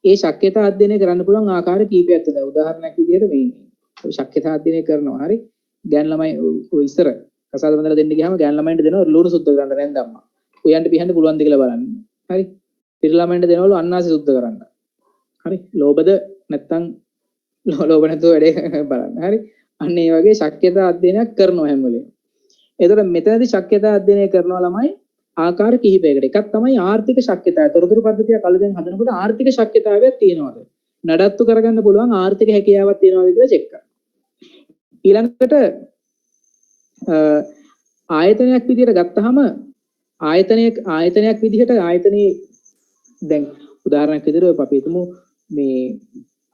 ඒ ශක්්‍යතා අධ්‍යයනය කරන්න පුළුවන් ආකාර කීපයක් තියෙනවා. උදාහරණයක් විදිහට මේ ශක්්‍යතා අධ්‍යයනය කරනවා. හරි. ගෑන් ළමයි ඔය ඉස්සර කසාද බඳලා දෙන්න ගියාම ගෑන් ළමයින්ට දෙනවා ලුණු සුද්ධ කරන්න නැන්ද අම්මා. උයන්ට පිහන්න පුළුවන්ද කියලා බලන්න. හරි. පිට ළමයින්ට දෙනවලු අන්නාසි සුද්ධ කරන්න. හරි. ලෝභද නැත්තම් ලෝභ නැතුව වැඩේ බලන්න. හරි. අන්න ඒ වගේ ශක්්‍යතා අධ්‍යයනයක් කරනවා හැම වෙලේම. එතකොට මෙතනදී ශක්්‍යතා අධ්‍යයනය කරනවා ළමයි ආකාර කිහිපයකට. එකක් තමයි ආර්ථික ශක්්‍යතාවය. තොරතුරු පද්ධතිය කලින් හදනකොට ආර්ථික ශක්්‍යතාවයක් තියෙනවද? නඩත්තු කරගන්න පුළුවන් ආර්ථික හැකියාවක් තියෙනවද කියලා චෙක් කරන්න. ඊළඟට ආයතනයක් විදිහට ගත්තහම ආයතනයක් විදිහට ආයතනයේ දැන් උදාහරණයක් විදිහට ඔය අපි හිතමු මේ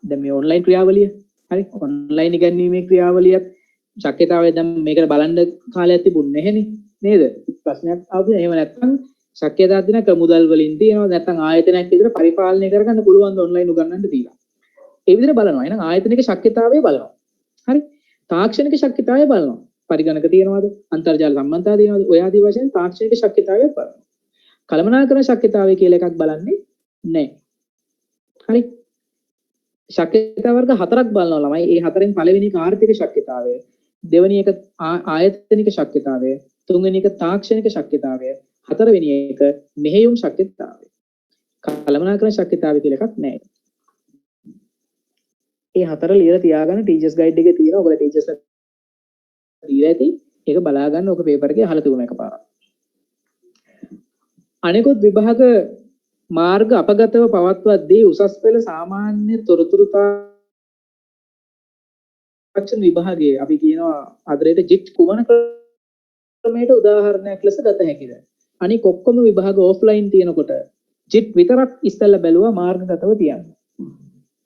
දැන් මේ ඔන්ලයින් ක්‍රියාවලිය. හරි. ඔන්ලයින් ඉගැන්වීමේ ක්‍රියාවලියක් ශක්්‍යතාවය දැන් මේකට බලන්න කාලයක් තිබුණේ නැහෙනේ. නේද? ප්‍රශ්නයක් ආවද? එහෙම නැත්නම් ශක්්‍යතා අධ්‍යයනක මුදල් වලින් තියෙනවා. නැත්නම් ආයතනයක් විතර පරිපාලනය කරගන්න පුළුවන් ද ඔන්ලයින් උගන්වන්න තියලා. ඒ විදිහට බලනවා. එහෙනම් ආයතනික ශක්්‍යතාවය බලනවා. හරි. තාක්ෂණික ශක්්‍යතාවය බලනවා. පරිගණක තියෙනවද? අන්තර්ජාල සම්බන්ධතා තියෙනවද? ඔය ආදී වශයෙන් තාක්ෂණික ශක්්‍යතාවය බලනවා. කළමනාකරන ශක්්‍යතාවය කියලා එකක් බලන්නේ නැහැ. හරි. ශක්්‍යතා වර්ග 4ක් බලනවා ළමයි. ඒ හතරෙන් පළවෙනි එක ආර්ථික ශක්්‍යතාවය, දෙවෙනි එක ආයතනික ශක්්‍යතාවය, තුන්වෙනි එක තාක්ෂණික ශක්්‍යතාවය, හතරවෙනි එක මෙහෙයුම් ශක්්‍යතාවය. කළමනාකරන ශක්්‍යතාවය කියලා එකක් නැහැ. ඒ හතර ලියලා තියාගන්න ටීචර්ස් ගයිඩ් එකේ තියෙනවා. ඔයගොල්ලෝ ටීචර්ස්ලා දීලා ඇති. ඒක බලා ගන්න ඔක පේපර් එකේ අහලා තිබුණා එකපාරක්. අනෙකුත් විභාග මාර්ග අපගතව පවත්වද්දී උසස් පෙළ සාමාන්‍ය තොරතුරු තාක්ෂණ විභාගයේ අපි කියනවා අදරේට ජිට් කුමන ක්‍රමයට උදාහරණයක් ලෙස ගත හැකිද? අනික ඔක්කොම විභාග ඔෆ්ලයින් තියෙනකොට ජිට් විතරක් ඉස්සෙල්ලා බැලුවා මාර්ගගතව තියන්න.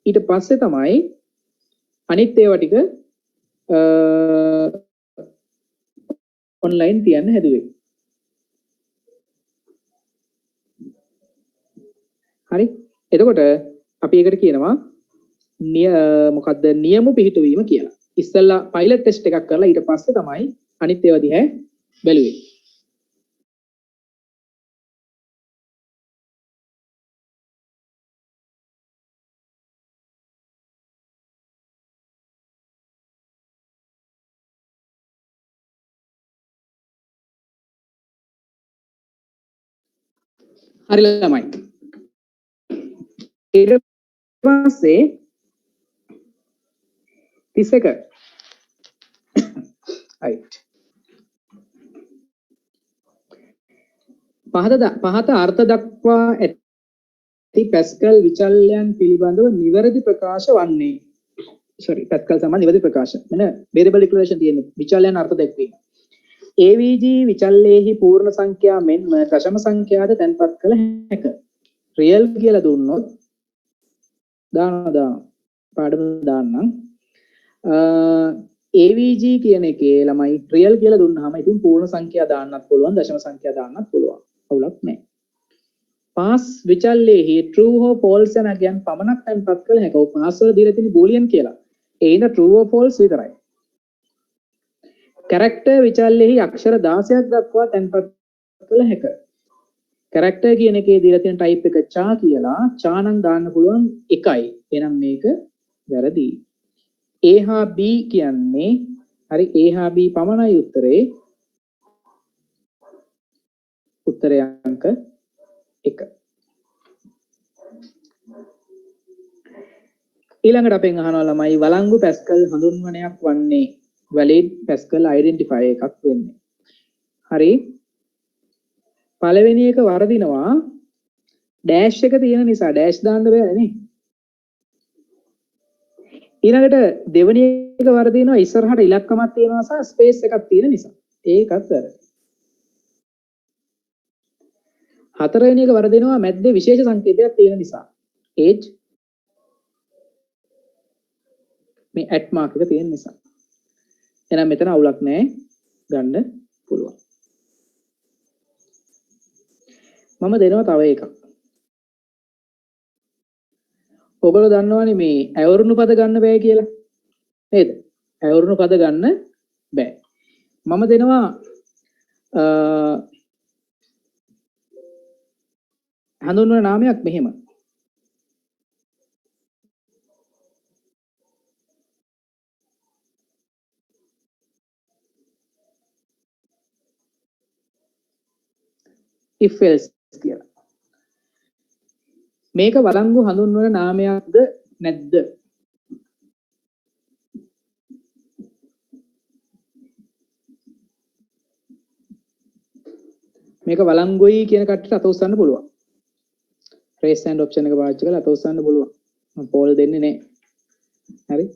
ඊට පස්සේ තමයි අනිත් ඒවා ටික ඔන්ලයින් තියන්න හැදුවේ. හරි. එතකොට අපි ඒකට කියනවා මොකද්ද නියම පිහිටවීම කියලා. ඉස්සෙල්ලා පයිලට් ටෙස්ට් එකක් කරලා ඊට පස්සේ තමයි අනිත් ඒවා දිහා බැලුවේ. හරි ළමයි. ඊට පස්සේ 31 right. පහත අර්ථ දක්වා ඇති පැස්කල් විචල්යන් පිළිබඳව නිවැරදි ප්‍රකාශ වන්නේ පැස්කල් සමාන නිවැරදි ප්‍රකාශ මෙන්න variable declaration තියෙන්නේ විචල්යන් අර්ථ දැක්වීම AVG විචල්ලේහි පූර්ණ සංඛ්‍යා මෙන්ම දශම සංඛ්‍යාද තැන්පත් කළ හැක real කියලා දුන්නොත් දාන පාඩම දාන්නම් AVG කියන එකේ ළමයි real කියලා දුන්නාම ඉතින් පූර්ණ සංඛ්‍යා දාන්නත් පුළුවන් දශම සංඛ්‍යා දාන්නත් පුළුවන් අවුලක් නැහැ pass විචල්ලේහි true හෝ false යන අගයන් පමණක් තැන්පත් කළ හැක. ඔය pass වල දීලා තියෙන boolean කියලා. ඒ ඉඳ true or false විතරයි. character විචල්ලේහි අක්ෂර 16ක් දක්වා තැන්පත් කළ හැක. character කියන එකේ දීලා තියෙන type එක cha කියලා. cha නම් දාන්න පුළුවන් එකයි. එහෙනම් මේක වැරදි. A හා B කියන්නේ හරි A හා B පමණයි උත්තරේ. උත්තරය අංක 1. ඊළඟට අපෙන් අහනවා ළමයි වලංගු පැස්කල් හඳුන්වනයක් වන්නේ valid පැස්කල් identifier එකක් වෙන්නේ. හරි. පළවෙනි එක වර්ධිනවා ඩෑෂ් එක තියෙන නිසා ඩෑෂ් දාන්න බෑනේ නේ. ඊළඟට දෙවෙනි එක වර්ධිනවා ඉස්සරහට ඉලක්කමක් තියෙනවා සහ ස්පේස් එකක් තියෙන නිසා. ඒකත් වැරදි. හතරවෙනි එක වර්ධිනවා මැද්දේ විශේෂ සංකේතයක් තියෙන නිසා. age මේ at mark එක තියෙන නිසා. එහෙනම් මෙතන අවුලක් නැහැ ගන්න පුළුවන්. මම දෙනවා තව එකක්. ඔයගොල්ලෝ දන්නවනේ මේ ඇවරුණු පද ගන්න බෑ කියලා. නේද? ඇවරුණු පද ගන්න බෑ. මම දෙනවා හඳුන්වන නාමයක් මෙහෙම. if else කියලා. මේක වලංගු හඳුන්වන නාමයක්ද නැද්ද? මේක වලංගුයි කියන කට්ටියට අත උස්සන්න පුළුවන්. raise hand option එක පාවිච්චි කරලා අත උස්සන්න පුළුවන්. මම පෝල් දෙන්නේ නැහැ. හරි?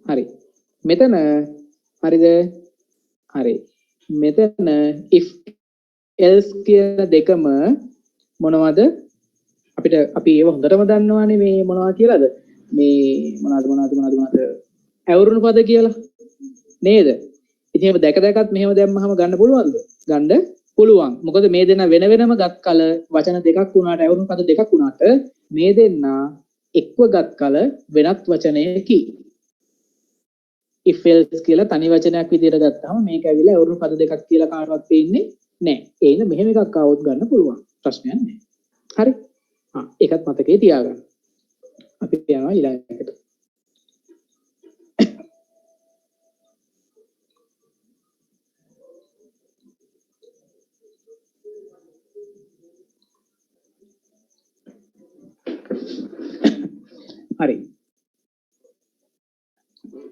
හරි. මෙතන හරිද? හරි. මෙතන if else කියන දෙකම මොනවද? අපි ඒව හොඳටම දන්නවානේ මේ මොනවා කියලාද? මේ මොනවද? ඇවරුණු පද කියලා. නේද? ඉතින් ඒක දැකත් මෙහෙම දැම්මහම ගන්න පුළුවන්ද? ගන්න පුළුවන්. මොකද මේ දෙන්න වෙන වෙනම ගත් කල වචන දෙකක් වුණාට ඇවරුණු පද දෙකක් වුණාට මේ දෙන්න එක්ව ගත් කල වෙනත් වචනයකි. if else කියලා තනි වචනයක් විදිහට ගත්තාම මේක ඇවිල්ලා ඇවරුණු පද දෙකක් කියලා කාටවත් පේන්නේ නැහැ. ඒ ඉන්න මෙහෙම එකක් ආවොත් ගන්න පුළුවන්. ප්‍රශ්නයක් නැහැ. හරි? ඒකත් මතකේ තියාගන්න. අපි යනවා ඊළඟට. හරි.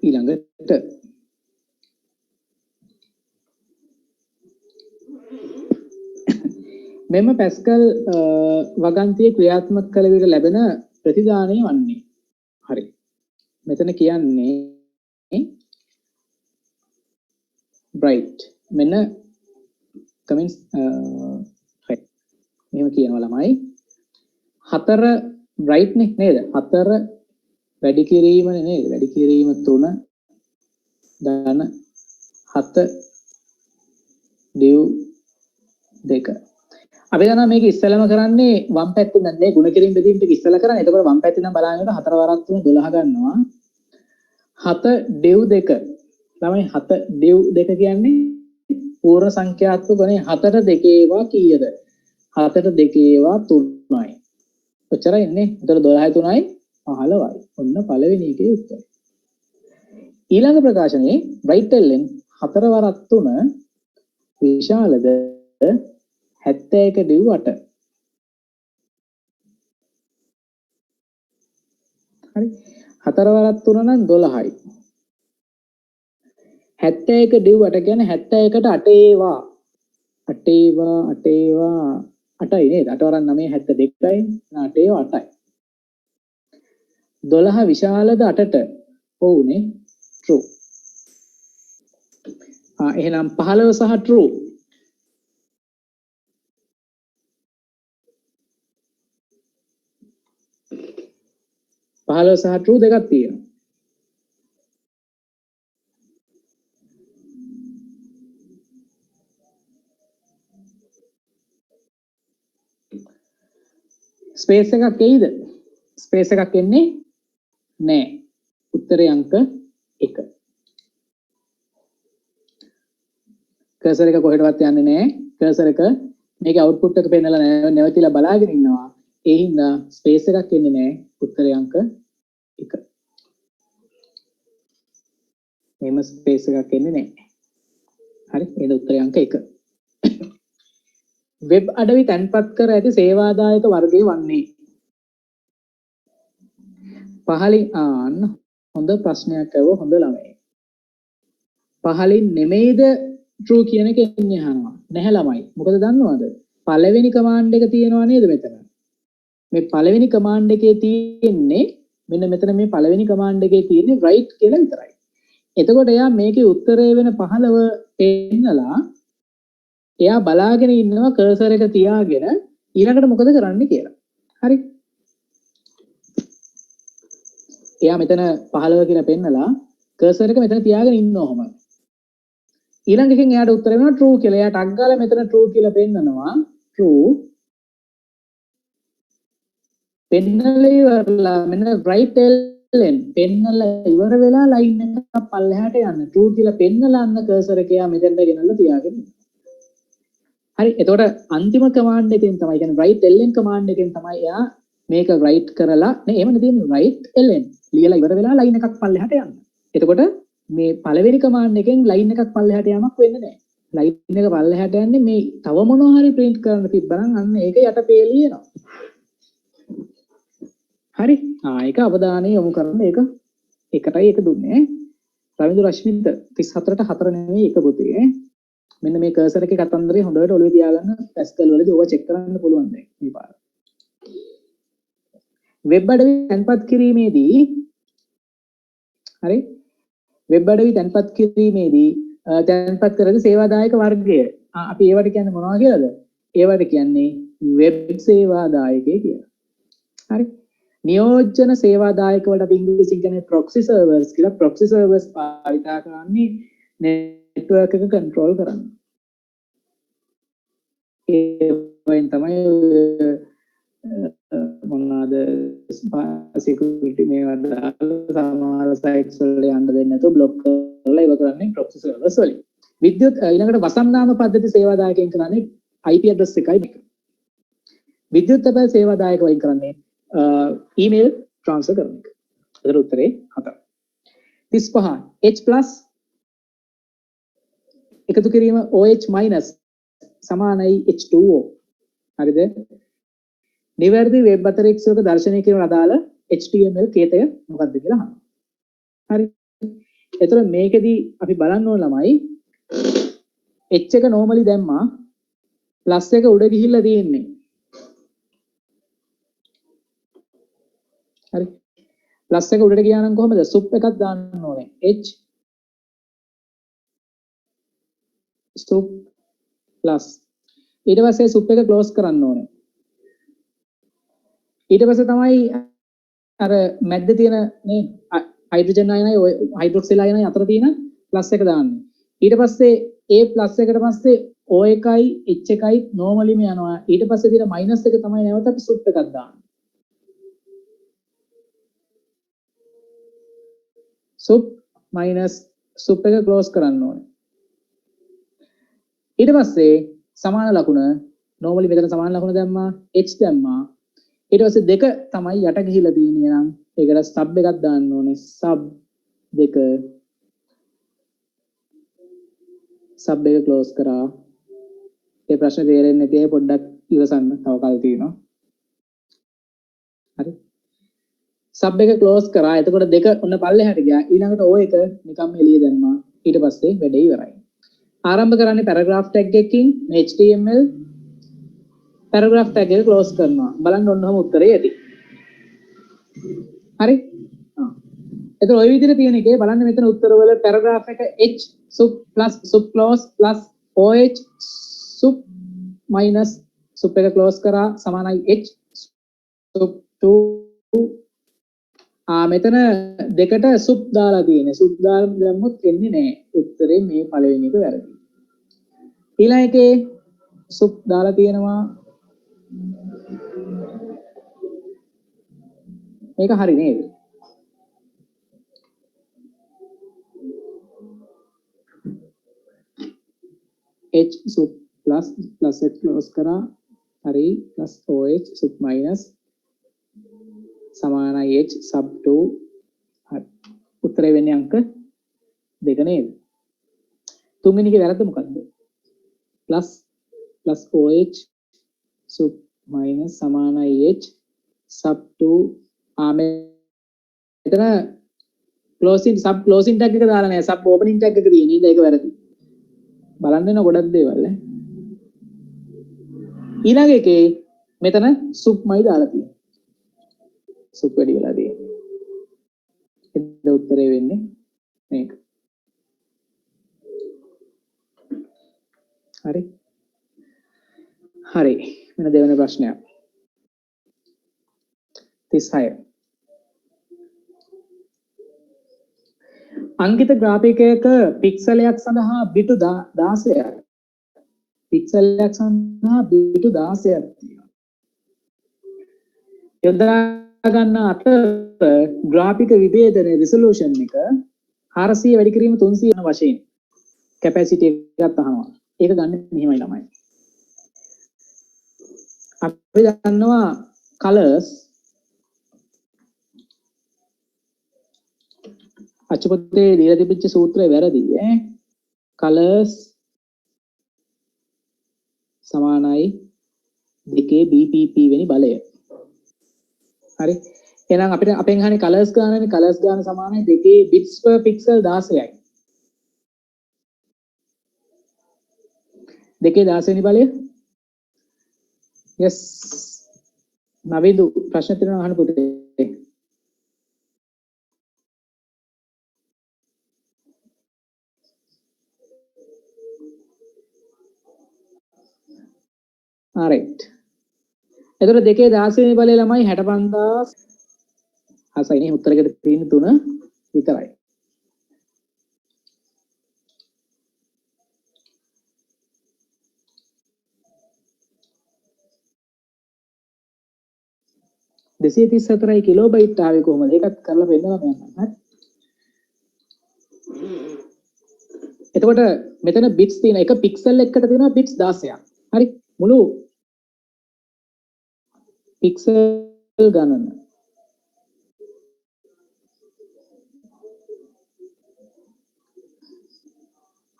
ඊළඟට මෙම පැස්කල් වගන්තිය ක්‍රියාත්මක කළ විට ලැබෙන ප්‍රතිදානය වන්නේ. හරි. මෙතන කියන්නේ bright. මෙන්න කමෙන්ට්ස් හරි. මෙහෙම කියනවා ළමයි. 4 bright නේද? 4 වැඩි කිරීමනේ නේද? වැඩි කිරීම 3 ධන 7 div 2. අපි දන්නවා මේක ඉස්සෙල්ලාම කරන්නේ වම් පැත්තෙන් නැන්නේ ගුණ කිරීම බෙදීම ටික ඉස්සෙල්ලා කරන්නේ. එතකොට වම් පැත්තෙන් නම් බලනකොට 4 වරක් 3 12 ගන්නවා. 7 div 2. ළමයි 7 div 2 කියන්නේ පූර්ණ සංඛ්‍යාත්මක ගණේ 7ට 2 ඒවා කීයද? 7ට 2 ඒවා 3යි. ඔච්චරයි ඉන්නේ. එතකොට 12යි 3යි 15යි. ඔන්න පළවෙනි එකේ උත්තරය. ඊළඟ ප්‍රකාශනයේ right ln 4 වරක් 3 විශාලද 71 div 8. හරි 4 වරක් 3 නම් 12යි. 71 div 8 කියන්නේ 71ට 8 ඒවා 8 ඒවා 8 ඒවා 8යි නේද? 8 වරක් 9 72යි 8 ඒවා 8යි. 12 විශාලද 8ට ඔව්නේ true. එහෙනම් 15 සහ true. 15 සහ true දෙකක් තියෙනවා. ස්පේස් එකක් එයිද? ස්පේස් එකක් එන්නේ නෑ. උත්තරේ අංක 1. කර්සර් එක කොහෙටවත් යන්නේ නෑ. කර්සර් එක මේකේ අවුට්පුට් එක පෙන්නලා නැවතිලා බලාගෙන ඉන්නවා. ඒ හින්දා ස්පේස් එකක් එන්නේ නෑ. උත්තරේ අංක 1. මේම ස්පේස් එකක් එන්නේ නෑ. හරි. එහෙනම් උත්තරේ අංක 1. වෙබ් අඩවි තැන්පත් කර ඇති සේවාදායක වර්ගය වන්නේ පහලින් ආන්න හොඳ ප්‍රශ්නයක් ඇහුවා හොඳ ළමයි. පහලින් නෙමෙයිද true කියන එක එන්නේ අහනවා. නැහැ ළමයි. මොකද දන්නවද? පළවෙනි කමාන්ඩ් එක තියෙනවා නේද මෙතන? මේ පළවෙනි කමාන්ඩ් එකේ තියෙන්නේ මෙන්න මෙතන මේ පළවෙනි කමාන්ඩ් එකේ තියෙන්නේ right කියලා විතරයි. එතකොට එයා මේකේ උත්තරය වෙන 15 පෙන්නලා එයා බලාගෙන ඉන්නවා කර්සර් එක තියාගෙන ඊළඟට මොකද කරන්න කියලා. හරි. එයා මෙතන 15 කියලා පෙන්නලා කර්සර් එක මෙතන තියාගෙන ඉන්නවා ඔහම. ඊළඟ එකෙන් එයාට උත්තර වෙනවා true කියලා. එයා ටග් ගාලා මෙතන true කියලා පෙන්නනවා. true. පෙන්නලා ඉවරලා මෙන්න right ln පෙන්නලා ඉවර වෙලා line එක පල්ලෙහාට යන්න. true කියලා පෙන්නලා අන්න කර්සර් එක එයා මෙතෙන්ට ගෙනල්ලා තියාගෙන ඉන්නවා. හරි. එතකොට අන්තිම කමාන්ඩ් එකෙන් තමයි කියන්නේ right ln කමාන්ඩ් එකෙන් තමයි එයා මේක right කරලා නේ එහෙම නෙදීනේ right ln ලියලා ඉවර වෙලා line එකක් පල්ලෙහාට යන්න. එතකොට මේ පළවෙනි කමාන්ඩ් එකෙන් line එකක් පල්ලෙහාට යamak වෙන්නේ නැහැ. line එක පල්ලෙහාට යන්නේ මේ තව මොනවා හරි print කරන්න තිබ්බනම් අන්න ඒක යට පේලියනවා. හරි. ඒක අවධානය යොමු කරන්න ඒක එකටයි එක දුන්නේ. රවින්දු රශ්මිත 34ට 4 නෙවෙයි එක පුතේ. මෙන්න මේ කර්සර් එකේ කතන්දරේ හොඳට ඔළුවේ තියාගන්න පැස්කල් වලදී ඕවා චෙක් කරන්න පුළුවන් දැන් මේ පාර. වෙබ් අඩවි තැන්පත් කිරීමේදී හරි වෙබ් අඩවි තැන්පත් කිරීමේදී තැන්පත් කරන සේවාදායක වර්ගය අපි ඒවට කියන්නේ මොනවද කියලාද? ඒවට කියන්නේ වෙබ් සේවාදායකය කියලා. හරි. නියෝජන සේවාදායක වලට අපි ඉංග්‍රීසියෙන් කියන්නේ proxy servers කියලා. proxy servers භාවිතා කරන්නේ network එක control කරන්න. ඒවෙන් තමයි මොනවාද security මේවා දාලා සමහර sites වල යන්න දෙන්නේ නැතුව block කරලා ඉව කරන්නේ proxy servers වලින්. විද්‍යුත් ඊළඟට වසන්නාම පද්ධති සේවාදායකයන් කරන්නේ IP address එකයි මේක. විද්‍යුත් තැපැල් සේවාදායක වයින් කරන්නේ email transfer කරන එක. ඒතර උත්තරේ 4. 35 H+ එකතු කිරීම OH- සමානයි H2O. හරිද? නිවැරදි වෙබ් අතරීක්ෂක දර්ශනය කිරීම අදාළ HTML කේතය මොකක්ද කියලා අහනවා. හරි. ඒතර මේකෙදි අපි බලන්න ඕන ළමයි H එක normally දැම්මා plus එක උඩ ගිහිල්ලා තියෙන්නේ. හරි. plus එක උඩට ගියා නම් කොහමද? sup එකක් දාන්න ඕනේ. H sup plus ඊට පස්සේ sup එක close කරන්න ඕනේ. ඊට පස්සේ තමයි අර මැද්දේ තියෙන මේ හයිඩ්‍රජන් අයනයි හයිඩ්‍රොක්සිල් අයනයි අතර තියෙන ප්ලස් එක දාන්නේ. ඊට පස්සේ ඒ ප්ලස් එකට පස්සේ O එකයි H එකයි normally මේ යනවා. ඊට පස්සේ තියෙන මයිනස් එක තමයි නැවත අපි සුප් එකක් දාන්නේ. සුප් මයිනස් සුප් එක ක්ලෝස් කරන්න ඕනේ. ඊට පස්සේ සමාන ලකුණ normally මෙතන සමාන ලකුණ දැම්මා H දැම්මා. ඊට පස්සේ දෙක තමයි යට ගිහිලා තියෙන්නේ නම් ඒකට සබ් එකක් දාන්න ඕනේ. සබ් 2 සබ් එක ක්ලෝස් කරා. ඒ ප්‍රශ්නේ තේරෙන්නේ නැති අය පොඩ්ඩක් ඉවසන්න. තව කල් තියෙනවා. හරි. සබ් එක ක්ලෝස් කරා. එතකොට දෙක ඔන්න පල්ලෙහාට ගියා. ඊළඟට O එක නිකම්ම එළිය දැම්මා. ඊට පස්සේ වැඩේ ඉවරයි. ආරම්භ කරන්නේ පැරග්‍රාෆ් ටැග් එකකින් HTML පැරග්‍රාෆ් ටැග් එක ක්ලෝස් කරනවා. බලන්න ඔන්නම උත්තරේ ඇති. හරි? එතකොට ওই විදිහට තියෙන එකේ බලන්න මෙතන උත්තරවල පැරග්‍රාෆ් එක h sub plus sub close plus oh sub minus sub එක ක්ලෝස් කරා සමානයි h sub 2 මෙතන දෙකට sub දාලා තියෙන්නේ. sub දාලා දැම්මොත් එන්නේ නැහැ. උත්තරේ මේ පළවෙනි එක වැරදි. ඊළඟ එකේ sub දාලා තියෙනවා. මේක හරි නේද? h sub plus plus x close करा हरी plus oh sub minus සමානයි h sub 2 හරි උත්තරේ වෙන්නේ අංක දෙක නේද? තුන්වෙනි එකේ වැරද්ද මොකද්ද? plus plus oh sub minus සමානයි h sub 2 මෙතන closing sub closing tag එක දාලා නැහැ sub opening tag එක තියෙන නේද? ඒක වැරදි. බලන්න වෙන ගොඩක් දේවල් ඈ. ඊළඟ එකේ මෙතන සුප්මයි දාලා තියෙන්නේ. සුප් වැඩි වෙලා තියෙන්නේ. එතන උත්තරේ වෙන්නේ මේක. හරි. හරි. මෙන්න දෙවෙනි ප්‍රශ්නයක්. 36. අංකිත ග්‍රාෆිකයක පික්සලයක් සඳහා බිටු 16ක් පික්සලයක් සඳහා බිටු 16ක් තියෙනවා. යොදා ගන්න අතර ග්‍රාෆික විභේදනයේ රිසොලූෂන් එක 400 වැඩි කිරීම 300 යන වශයෙන් කැපැසිටි එකක් අහනවා. ඒක ගන්න මෙහෙමයි ළමයි. අපි දන්නවා කලර්ස් අච්චුපතේ දීලා තිබිච්ච සූත්‍රය වැරදි ඈ. colors සමානයි දෙකේ BPP වෙනි බලය. හරි. එහෙනම් අපිට අපෙන් අහන්නේ colors ගානනේ. colors ගාන සමානයි දෙකේ bits per pixel 16යි. දෙකේ 16 වෙනි බලය. yes. නවීදු ප්‍රශ්න තියෙනවා අහන්න පුතේ. right. එතකොට දෙකේ 16 වෙනි බලය ළමයි 65000 හසයිනේ උත්තරයකට තියෙන 3 විතරයි. දෙසිය 34යි කිලෝබයිට් ආවේ කොහමද? ඒකත් කරලා පෙන්නලා මම යන්නම්. හරි. එතකොට මෙතන බිට්ස් තියෙන එක පික්සල් එකකට තියෙනවා බිට්ස් 16ක්. හරි. මුළු පික්සල් ගණන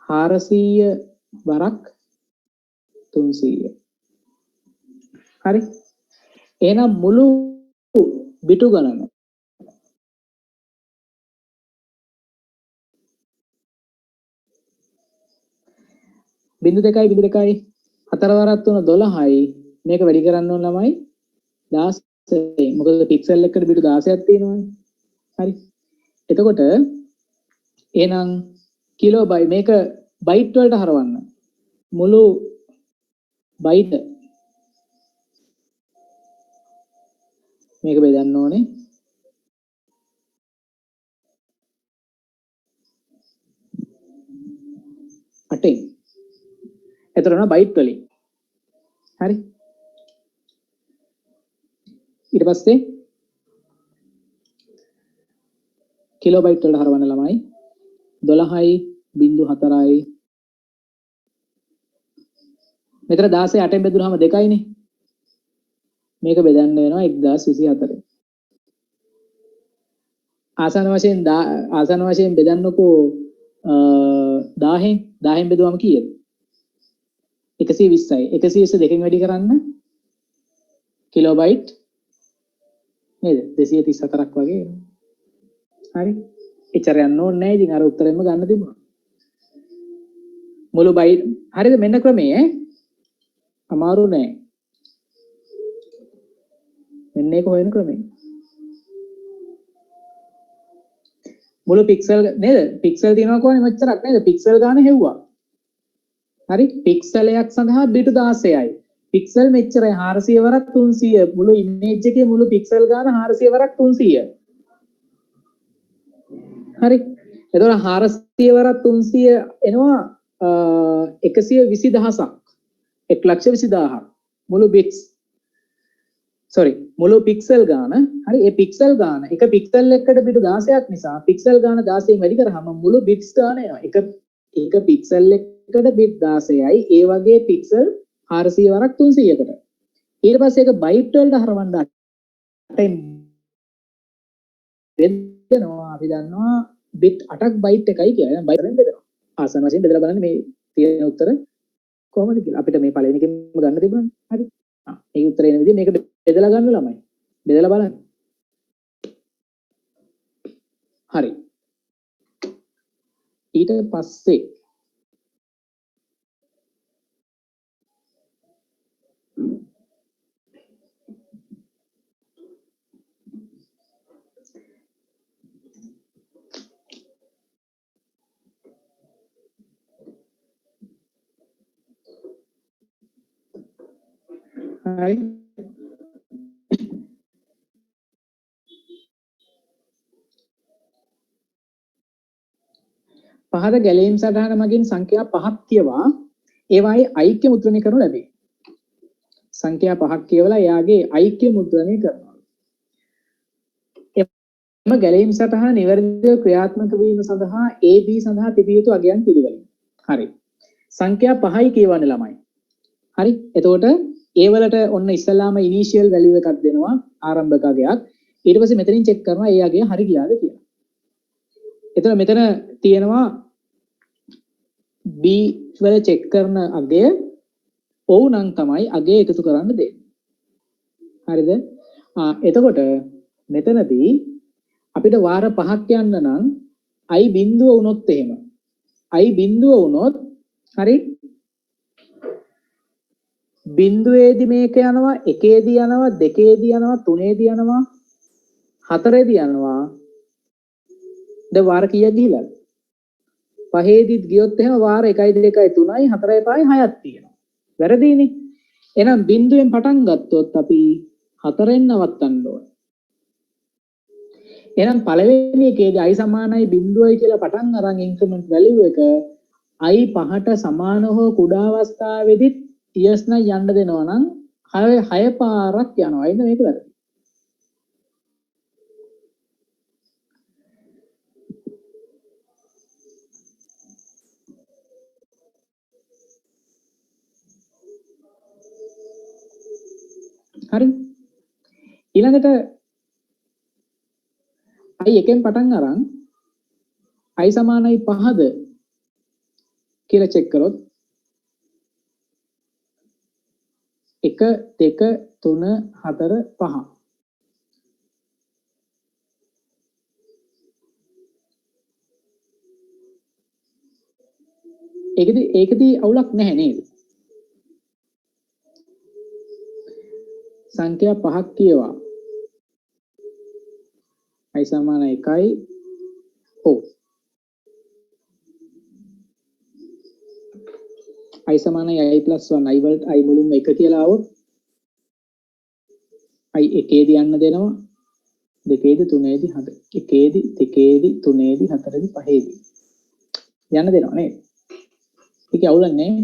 හාරසීය වරක් 300. හරි. එහෙනම් මුළු බිටු ගණන බිංදු 2.2 4 වරක් 3 12යි මේක වැඩි කරන්න ඕන ළමයි 16. මොකද පික්සල් එකකට බිටු 16ක් තියෙනවානේ. හරි. එතකොට එහෙනම් කිලෝබයිට් මේක බයිට් වලට හරවන්න. මුළු බයිට මේක බෙදන්න ඕනේ. අටෙන්. එතකොට බයිට් වලින්. හරි. ඊට පස්සේ කිලෝබයිට් වලට හරවන්න ළමයි 12.4යි මෙතන 16 8ෙන් බෙදුනහම 2යිනේ. මේක බෙදන්න වෙනවා 1024. ආසන්න වශයෙන් බෙදන්නකෝ 10න් 10න් බෙදුවම කීයද? 120යි. 120 දෙකෙන් වැඩි කරන්න කිලෝබයිට් නේද? 234ක් වගේ. හරි. එච්චර යන්න ඕනේ නැහැ. ඉතින් අර උත්තරෙම ගන්න තිබුණා. මුළු බයිට් හරිද? මෙන්න ක්‍රමය අමාරු නෑ. මෙන්න ඒක හොයන ක්‍රමය. මුළු පික්සල් නේද? පික්සල් තියෙනවා කියන්නේ මෙච්චරක් නේද? පික්සල් ගන්න හෙව්වා. හරි? පික්සලයක් සඳහා බිට් 16යි. පික්සල් මෙච්චරයි 400 වරක් 300. මුළු ඉමේජ් එකේ මුළු පික්සල් ගන්න 400 වරක් 300. හරි? එතකොට 400 වරක් 300 එනවා 120,000ක්. 1,20,000ක්. මුළු බිට්ස් මුළු පික්සල් ගාන. හරි, ඒ පික්සල් ගාන එක පික්සල් එකකට බිට 16ක් නිසා පික්සල් ගාන 16න් වැඩි කරාම මුළු බිට්ස් ගාන එනවා. එක පික්සල් එකකට බිට් 16යි. ඒ වගේ පික්සල් 400 වරක් 300කට. ඊට පස්සේ ඒක බයිට් වලට හරවන්න බෙදනවා. අපි දන්නවා බිට් 8ක් බයිට් එකයි කියලා. දැන් බයිට් වලින් බෙදනවා. ආසන්න වශයෙන් බෙදලා බලන්න මේ තියෙන උත්තර කොහොමද කියලා. අපිට මේ පළවෙනි එකෙන්ම ගන්න තිබුණානේ. හරි. මේ උත්තරේ එන විදිහ මේක බෙදලා ගන්න ළමයි. බෙදලා බලන්න. හරි. ඊට පස්සේ හරි. පහත ගැලීම් සටහන මගින් සංඛ්‍යා 5ක් කියවා ඒවායේ ඓක්‍ය මුද්‍රණය කරනු ලැබේ. සංඛ්‍යා 5ක් කියවලා එයාගේ ඓක්‍ය මුද්‍රණය කරනවා. එම ගැලීම් සටහන නිවැරදිව ක්‍රියාත්මක වීම සඳහා AB සඳහා තිබිය යුතු අගයන් පිළිවෙලින්. හරි. සංඛ්‍යා 5යි කියවන්නේ ළමයි. හරි. එතකොට ඒ වලට ඔන්න ඉස්සලාම ඉනිෂියල් වැලියු එකක් දෙනවා ආරම්භක අගයක්. ඊට පස්සේ මෙතනින් චෙක් කරනවා ඒ අගය හරි ගියාද කියලා. එතකොට මෙතන තියෙනවා B වල චෙක් කරන අගය ඔව් නම් තමයි අගය එකතු කරන්න දෙන්නේ. හරිද? එතකොට මෙතනදී අපිට වාර 5ක් යන්න නම් I බිඳුව වුණොත් එහෙම. I බිඳුව වුණොත් හරි බිඳුවේදී මේක යනවා එකේදී යනවා දෙකේදී යනවා තුනේදී යනවා හතරේදී යනවා. දැන් වාර කීයක් ගිහිලාද? පහේදීත් ගියොත් එහෙම වාර 1 2 3යි 4යි 5යි 6ක් තියෙනවා. වැරදීනේ. එහෙනම් බිඳුවෙන් පටන් ගත්තොත් අපි 4ෙන් නවත්තන්න ඕනේ. එහෙනම් පළවෙනි එකේදී i සමානයි බිඳුවයි කියලා පටන් අරන් ඉන්ක්‍රිමන්ට් වැලියු එක i 5ට සමාන හෝ කුඩා අවස්ථාවේදීත් yes නම් යන්න දෙනවා නම් 6 පාරක් යනවා. ඉතින් මේක වැරදි. හරි. ඊළඟට i එකෙන් පටන් අරන් i සමානයි 5ද කියලා චෙක් කරොත් 1 2 3 4 5 ඒකදී අවුලක් නැහැ නේද? සංඛ්‍යා 5ක් කියවා i සමාන 1යි ඔව් i සමානයි i + 1 i වලට i මුලින්ම 1 කියලා આવොත් i එකේදී යන්න දෙනවා දෙකේදී තුනේදී හත එකේදී දෙකේදී තුනේදී හතරේදී පහේදී යන්න දෙනවා නේද? ඒක අවුලක් නෑ.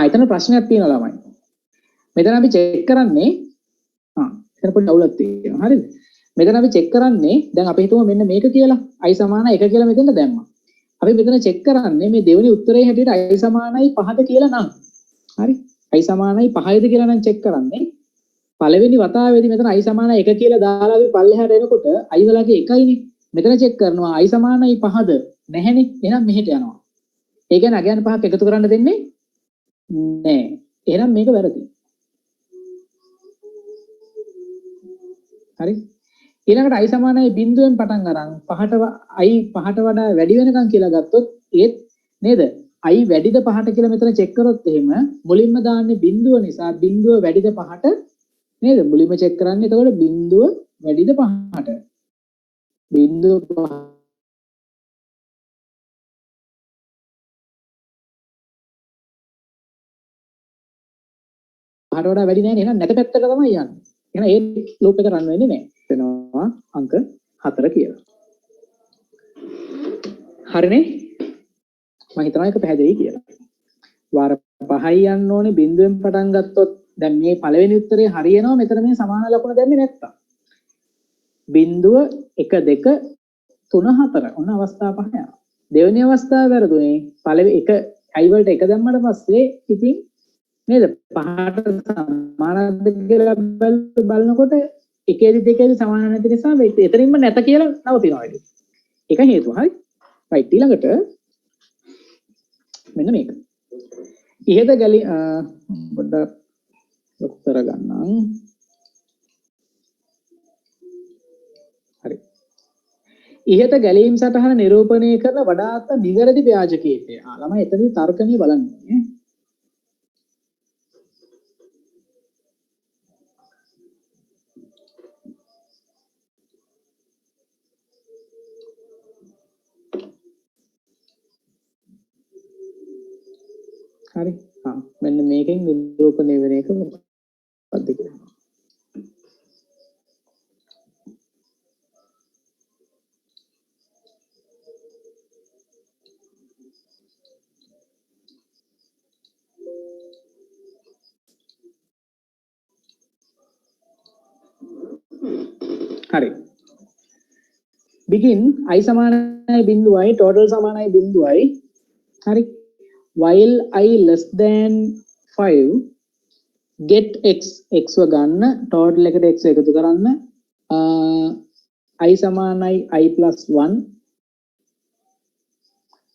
එතන ප්‍රශ්නයක් තියෙනවා ළමයි. මෙතන අපි චෙක් කරන්නේ එතන පොඩි අවුලක් තියෙනවා. හරිද? මෙතන අපි චෙක් කරන්නේ දැන් අපි හිතමු මෙන්න මේක කියලා. i සමාන 1 කියලා මෙතෙන්ට දැම්මා. අපි මෙතන චෙක් කරන්නේ මේ දෙවෙනි උත්තරේ හැටියට i සමානයි 5ද කියලා නම්. හරි? i සමානයි 5යිද කියලා නම් චෙක් කරන්නේ. පළවෙනි වතාවේදී මෙතන i සමානයි 1 කියලා දාලා අපි පල්ලෙහාට එනකොට i වලගේ 1යිනේ. මෙතන චෙක් කරනවා i සමානයි 5ද නැහැනේ. එහෙනම් මෙහෙට යනවා. ඒ කියන්නේ අගයන් පහක් එකතු කරන්න දෙන්නේ නැහැ. එහෙනම් මේක වැරදි. හරි. ඊළඟට i සමානයි බිඳුවෙන් පටන් අරන් 5ට වඩා වැඩි වෙනකන් කියලා ගත්තොත් ඒත් නේද? i වැඩිද 5ට කියලා මෙතන චෙක් කරොත් එහෙම මුලින්ම දාන්නේ බිඳුව නිසා බිඳුව වැඩිද 5ට නේද? මුලින්ම චෙක් කරන්නේ එතකොට බිඳුව වැඩිද 5ට? බිඳුව 5ට වඩා වැඩි නැහැ නේ. එහෙනම් නැත පැත්තට තමයි යන්නේ. එහෙනම් ඒ ලූප් එක රන් වෙන්නේ නැහැ. වෙනවා අංක 4 කියලා. හරිනේ? මම හිතනවා ඒක පැහැදිලි කියලා. වාර 5යි යන්න ඕනේ බිඳුවෙන් පටන් ගත්තොත් දැන් මේ පළවෙනි උත්තරේ හරියනවා මෙතන මේ සමාන ලකුණ දැම්මේ නැත්තම්. බිඳුව 1 2 3 4 ඔන්න අවස්ථා 5 යනවා. දෙවෙනි අවස්ථාව වැරදුනේ. පළවෙනි එක i වලට 1 දැම්මට පස්සේ ඉතින් නේද 5ට සමානද කියලා බලනකොට එකේදි දෙකේදි සමාන නැති නිසා එතනින්ම නැත කියලා නවතිනවා ඒක. ඒක හේතුව. හරි. right ඊළඟට මෙන්න මේක. ඉහත ගැලි පොඩ්ඩක් ලොක් කරගන්නම්. හරි. ඉහත ගැලීම් සටහන නිරූපණය කරන වඩාත් නිවැරදි ව්‍යාජකීයය. ළමයි එතනදී තර්කණිය බලන්න ඕනේ. හරි. මෙන්න මේකෙන් නිරූපණය වෙන එක මොකක්ද කියලා. හරි. begin i සමානයි බිඳුවයි total සමානයි බිඳුවයි. හරි. while i less than 5 get x x ව ගන්න total එකට x එකතු කරන්න i සමානයි i plus 1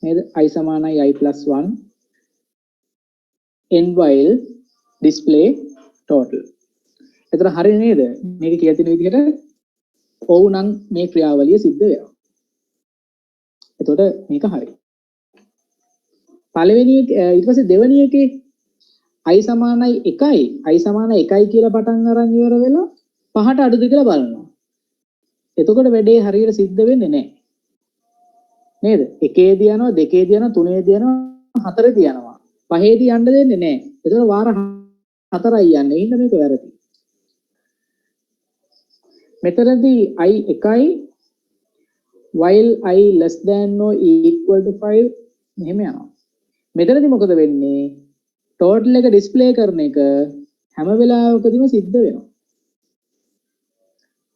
නේද i සමානයි i plus 1 end while display total. එතන හරි නේද? මේක කියලා තියෙන විදිහට ඔව් නම් මේ ක්‍රියාවලිය සිද්ධ වෙනවා. එතකොට මේක හරි. පළවෙනි ඊට පස්සේ දෙවෙනි එකේ i සමානයි 1යි i සමානයි 1යි කියලා පටන් අරන් ඉවර වෙලා 5ට අඩුද කියලා බලනවා. එතකොට වැඩේ හරියට සිද්ධ වෙන්නේ නැහැ. නේද? 1ේදී යනවා 2ේදී යනවා 3ේදී යනවා 4ේදී යනවා. 5ේදී යන්න දෙන්නේ නැහැ. එතකොට වාර 4යි යන්නේ. එහෙනම් මේක වැරදි. මෙතනදී i 1යි while i less than or equal to 5 මෙහෙම යනවා. මෙතනදී මොකද වෙන්නේ? total එක display කරන එක හැම වෙලාවකදීම සිද්ධ වෙනවා.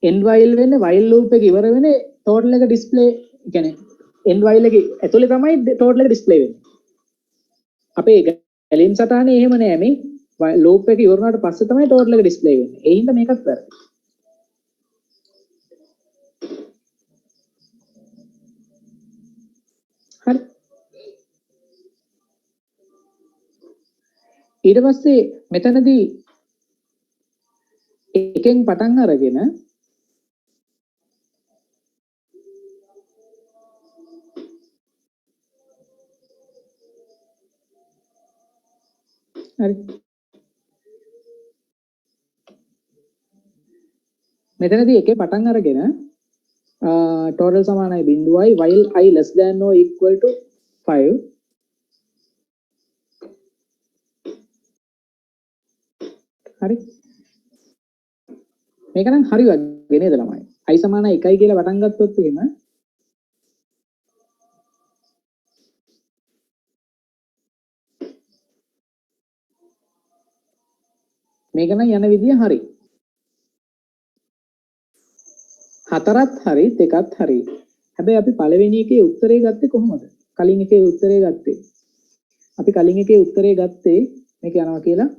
end while වෙන්නේ while loop එක ඉවර වෙන්නේ total එක display කියන්නේ end while එක ඇතුලේ තමයි total එක display වෙන්නේ. අපේ ගැලීම් සටහනේ එහෙම නෑ මේ loop එක ඉවර වුණාට පස්සේ තමයි total එක display වෙන්නේ. ඒ හින්දා මේකත් වැරදි. හරි. ඊට පස්සේ මෙතනදී එකෙන් පටන් අරගෙන හරි මෙතනදී එකේ පටන් අරගෙන total සමානයි බිඳුවයි while i less than or equal to 5 හරි මේක නම් හරි වගේ නේද ළමයි i සමානයි 1යි කියලා පටන් ගත්තොත් එහෙම මේක නම් යන විදිය හරි 4ත් හරි 2ත් හරි හැබැයි අපි පළවෙනි එකේ උත්තරේ ගත්තේ කොහොමද කලින් එකේ උත්තරේ ගත්තේ අපි කලින් එකේ උත්තරේ ගත්තේ මේක යනවා කියලා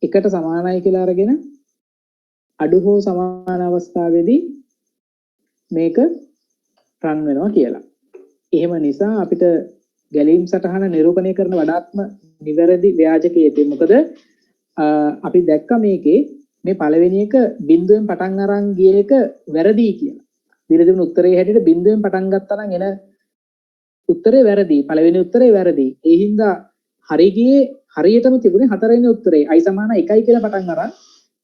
එකට සමානයි කියලා අරගෙන අඩු හෝ සමාන අවස්ථාවේදී මේක රන් වෙනවා කියලා. එහෙම නිසා අපිට ගැලීම් සටහන නිරූපණය කරන වඩාත්ම නිවැරදි ව්‍යාජකයේදී මොකද අපි දැක්ක මේකේ මේ පළවෙනි එක බිඳුවෙන් පටන් අරන් ගිය එක වැරදි කියලා. දීලා තිබුණු උත්තරේ හැටියට බිඳුවෙන් පටන් ගත්තා නම් එන උත්තරේ වැරදි. පළවෙනි උත්තරේ වැරදි. ඒ හින්දා හරි ගියේ හරියටම තිබුණේ හතරවෙනි උත්තරේ i සමාන 1යි කියලා පටන් අරන්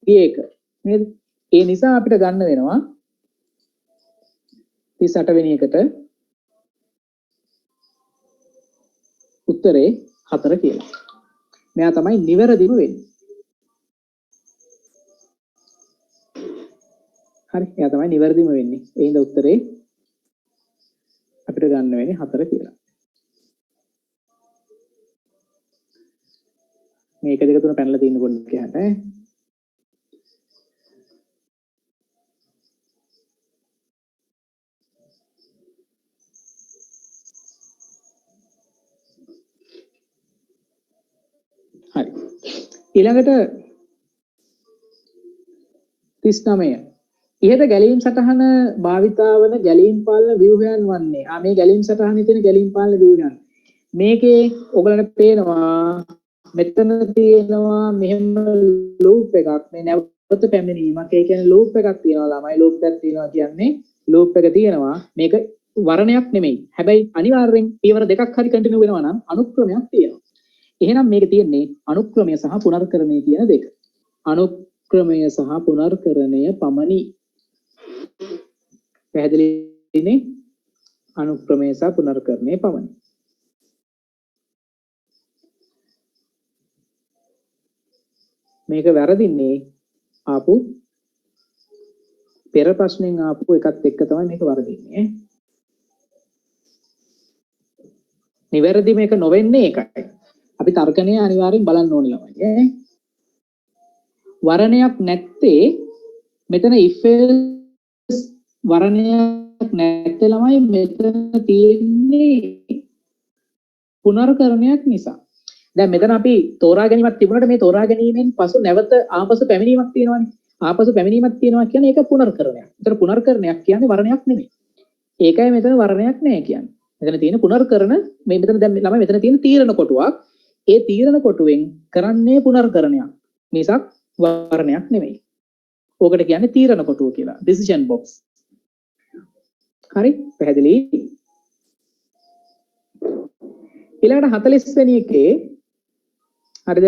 ගිය එක. නේද? ඒ නිසා අපිට ගන්න වෙනවා 38 වෙනි එකට උත්තරේ 4 කියලා. මෙයා තමයි නිවැරදිම වෙන්නේ. හරි. එයා තමයි නිවැරදිම වෙන්නේ. ඒ හින්දා උත්තරේ අපිට ගන්න වෙන්නේ 4 කියලා. මේ 1 2 3 පැනලා තියෙන පොඩ්ඩක් එහාට ඈ. හරි. ඊළඟට 39. ඉහත ගැලීම් සටහන භාවිතා වන ගැලීම් පාලන ව්‍යුහයන් වන්නේ. මේ ගැලීම් සටහනේ තියෙන ගැලීම් පාලන ව්‍යුහයන්. මේකේ ඔයගලන්ට පේනවා මෙතන තියෙනවා මෙහෙම ලූප් එකක්. මේ නැවත පැමිණීමක්. ඒ කියන්නේ ලූප් එකක් තියෙනවා ළමයි. ලූප් එකක් තියෙනවා කියන්නේ ලූප් එක තියෙනවා. මේක වර්ණයක් නෙමෙයි. හැබැයි අනිවාර්යෙන් පියවර දෙකක් හරි කන්ටිනියු වෙනවා නම් අනුක්‍රමයක් තියෙනවා. එහෙනම් මේක තියෙන්නේ අනුක්‍රමය සහ පුනර්කරණය කියන දෙක. අනුක්‍රමය සහ පුනර්කරණය පමණි. පැහැදිලිනේ? අනුක්‍රමය සහ පුනර්කරණය පමණි. මේක වැරදින්නේ ආපු පෙර ප්‍රශ්නෙන් ආපු එකත් එක්ක තමයි මේක වරදින්නේ. නිවැරදි මේක නොවෙන්නේ ඒකයි. අපි තර්කණය අනිවාර්යෙන් බලන්න ඕනේ ළමයි. වරණයක් නැත්තේ මෙතන if else වරණයක් නැත්තේ ළමයි මෙතන තියෙන්නේ පුනර්කරණයක් නිසා. දැන් මෙතන අපි තෝරා ගැනීමක් තිබුණාට මේ තෝරා ගැනීමෙන් පසු නැවත ආපසු පැමිණීමක් තියෙනවානේ. ආපසු පැමිණීමක් තියෙනවා කියන්නේ ඒක පුනර්කරණයක්. ඒතර පුනර්කරණයක් කියන්නේ වරණයක් නෙමෙයි. ඒකයි මෙතන වරණයක් නෑ කියන්නේ. මෙතන තියෙන පුනර්කරණ මේ මෙතන දැන් ළමයි මෙතන තියෙන තීරණ කොටුවක්. ඒ තීරණ කොටුවෙන් කරන්නේ පුනර්කරණයක්. මිසක් වර්ණයක් නෙමෙයි. ඕකට කියන්නේ තීරණ කොටුව කියලා. decision box. හරි? පැහැදිලි? ඊළඟට 40 වෙනි එකේ හරිද?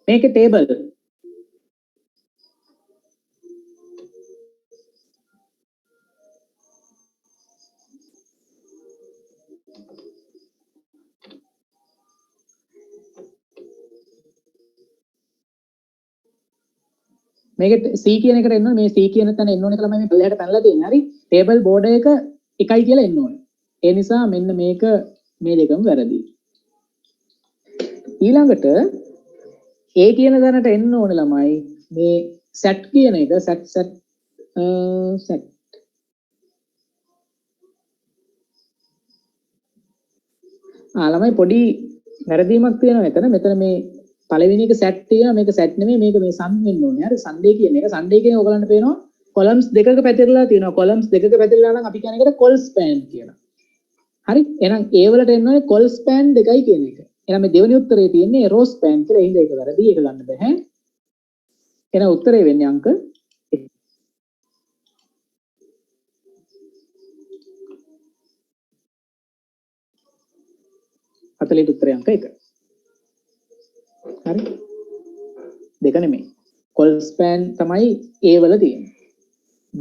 මේකේ ටේබල් මේක C කියන එකට එන්න ඕනේ. මේ C කියන තැන එන්න ඕනේ කියලා මම මේ පල්ලෙහාට පැනලා තියෙන්නේ. හරි? ටේබල් බෝඩ් එක 1යි කියලා එන්න ඕනේ. ඒ නිසා මෙන්න මේක මේ දෙකම වැරදි. ඊළඟට A කියන තැනට එන්න ඕනේ ළමයි. මේ set කියන එක set ළමයි පොඩි වැරදීමක් තියෙනවා මෙතන. මෙතන මේ පළවෙනි එක set තියෙනවා. මේක set නෙමෙයි. මේක මේ sun වෙන්න ඕනේ. හරි? Sunday කියන එක. Sunday කියන ඔයගලන්ට පේනවා columns දෙකක පැතිරලා තියෙනවා. columns දෙකක පැතිරලා නම් අපි කියන එකට col span කියලා. හරි? එහෙනම් A වලට එන්න ඕනේ col span දෙකයි කියන එක. එහෙනම් මේ දෙවෙනි උත්තරේ තියෙන්නේ row span කියලා. ඒ හින්දා ඒක වැරදි. ඒක ගන්න බෑ. එහෙනම් උත්තරේ වෙන්නේ අංක 40 උත්තරේ අංක 1. හරි? දෙක නෙමෙයි. col span තමයි A වල තියෙන්නේ.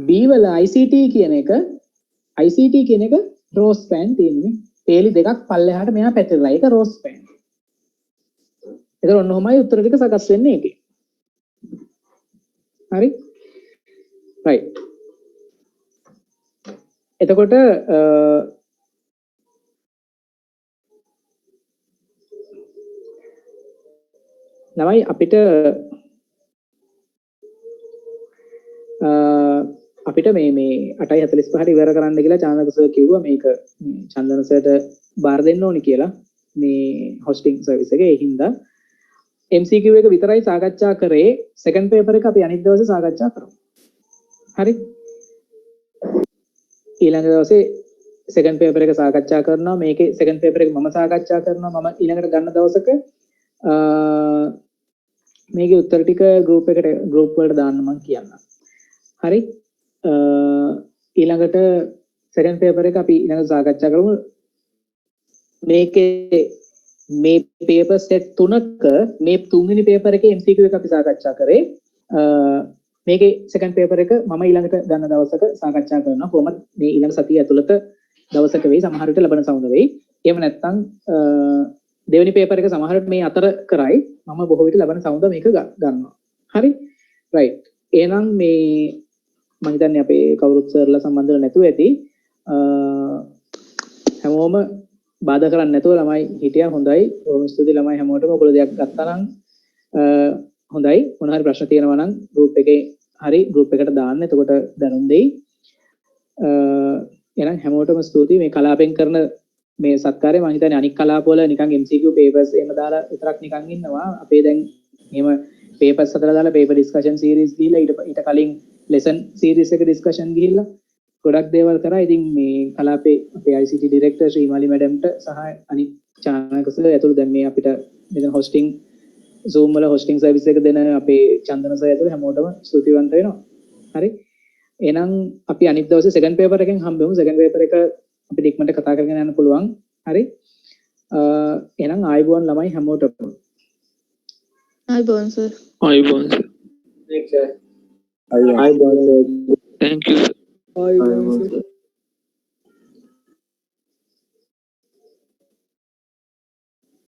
B වල ICT කියන එක row span තියෙන්නේ. පේලි දෙකක් පල්ලෙහාට මෙහා පැතිරලා. ඒක row span. ඒතර ඔන්න ඔහමයි උත්තර ටික සකස් වෙන්නේ ඒකේ. හරි? right. එතකොට ළමයි අපිට අපිට මේ 8:45ට ඉවර කරන්න කියලා චානක සර් කිව්වා මේක චන්දන සර්ට බාර දෙන්න ඕනි කියලා මේ හොස්ටිං සර්විස් එකේ. ඒ හින්දා MCQ එක විතරයි සාකච්ඡා කරේ. සෙකන්ඩ් පේපර් එක අපි අනිත් දවසේ සාකච්ඡා කරමු. හරි. ඊළඟ දවසේ සෙකන්ඩ් පේපර් එක සාකච්ඡා කරනවා. මේකේ සෙකන්ඩ් පේපර් එක මම සාකච්ඡා කරනවා. මම ඊළඟට ගන්න දවසක මේකේ උත්තර ටික ගෲප් වලට දාන්න මම කියන්නම්. හරි. ඊළඟට සෙකන්ඩ් පේපර් එක අපි ඊළඟට සාකච්ඡා කරමු. මේකේ මේ පේපර් සෙට් 3ක මේ තුන්වෙනි පේපර් එකේ MCQ එක අපි සාකච්ඡා කරේ. මේකේ සෙකන්ඩ් පේපර් එක මම ඊළඟට ගන්න දවසක සාකච්ඡා කරනවා. කොහොමද මේ ඊළඟ සතිය ඇතුළත දවසක වෙයි, සමහර විට ලබන සමුද වෙයි. එහෙම නැත්නම් දෙවෙනි පේපර් එක සමහර විට මේ අතර කරයි. මම බොහෝ විට ලබන සමුද මේක ගන්නවා. හරි. රයිට්. එහෙනම් මේ මම හිතන්නේ අපේ කවුරුත් සර්ලා සම්බන්ධව නැතුව ඇති. හැමෝම බාධා කරන්නේ නැතුව ළමයි හිටියා. හොඳයි. බොහොම ස්තුතියි ළමයි හැමෝටම. ඔයගොල්ලෝ දෙයක් ගත්තා නම් හොඳයි. මොන හරි ප්‍රශ්න තියෙනවා නම් group එකේ හරි group එකට දාන්න. එතකොට දැනුම් දෙයි. එහෙනම් හැමෝටම ස්තුතියි මේ කලාපෙන් කරන මේ සත්කාරය. මම හිතන්නේ අනික් කලාපවල නිකන් MCQ papers එහෙම දාලා විතරක් නිකන් ඉන්නවා. අපේ දැන් එහෙම papers හදලා දාලා paper discussion series ගිහිල්ලා ඊට කලින් lesson series එක discussion ගිහිල්ලා ගොඩක් දේවල් කරා. ඉතින් මේ කලාපේ අපේ ICT director ශ්‍රීමාලි මැඩම්ට සහ අනිත් චානකසල ඇතුළු දැන් මේ අපිට මෙතන hosting Zoom වල hosting service එක දෙන අපේ චන්දන සර් ඇතුළු හැමෝටම ස්තුතිවන්ත වෙනවා. හරි. එහෙනම් අපි අනිත් දවසේ second paper එකෙන් හම්බෙමු. second paper එක අපිට ඉක්මනට කතා කරගෙන යන්න පුළුවන්. හරි. එහෙනම් ආයුබෝවන් ළමයි හැමෝටම. ආයුබෝවන් සර්. ආයුබෝවන් සර්. Thanks sir. ආයුබෝවන්. Thank you. ආයුබෝවන්.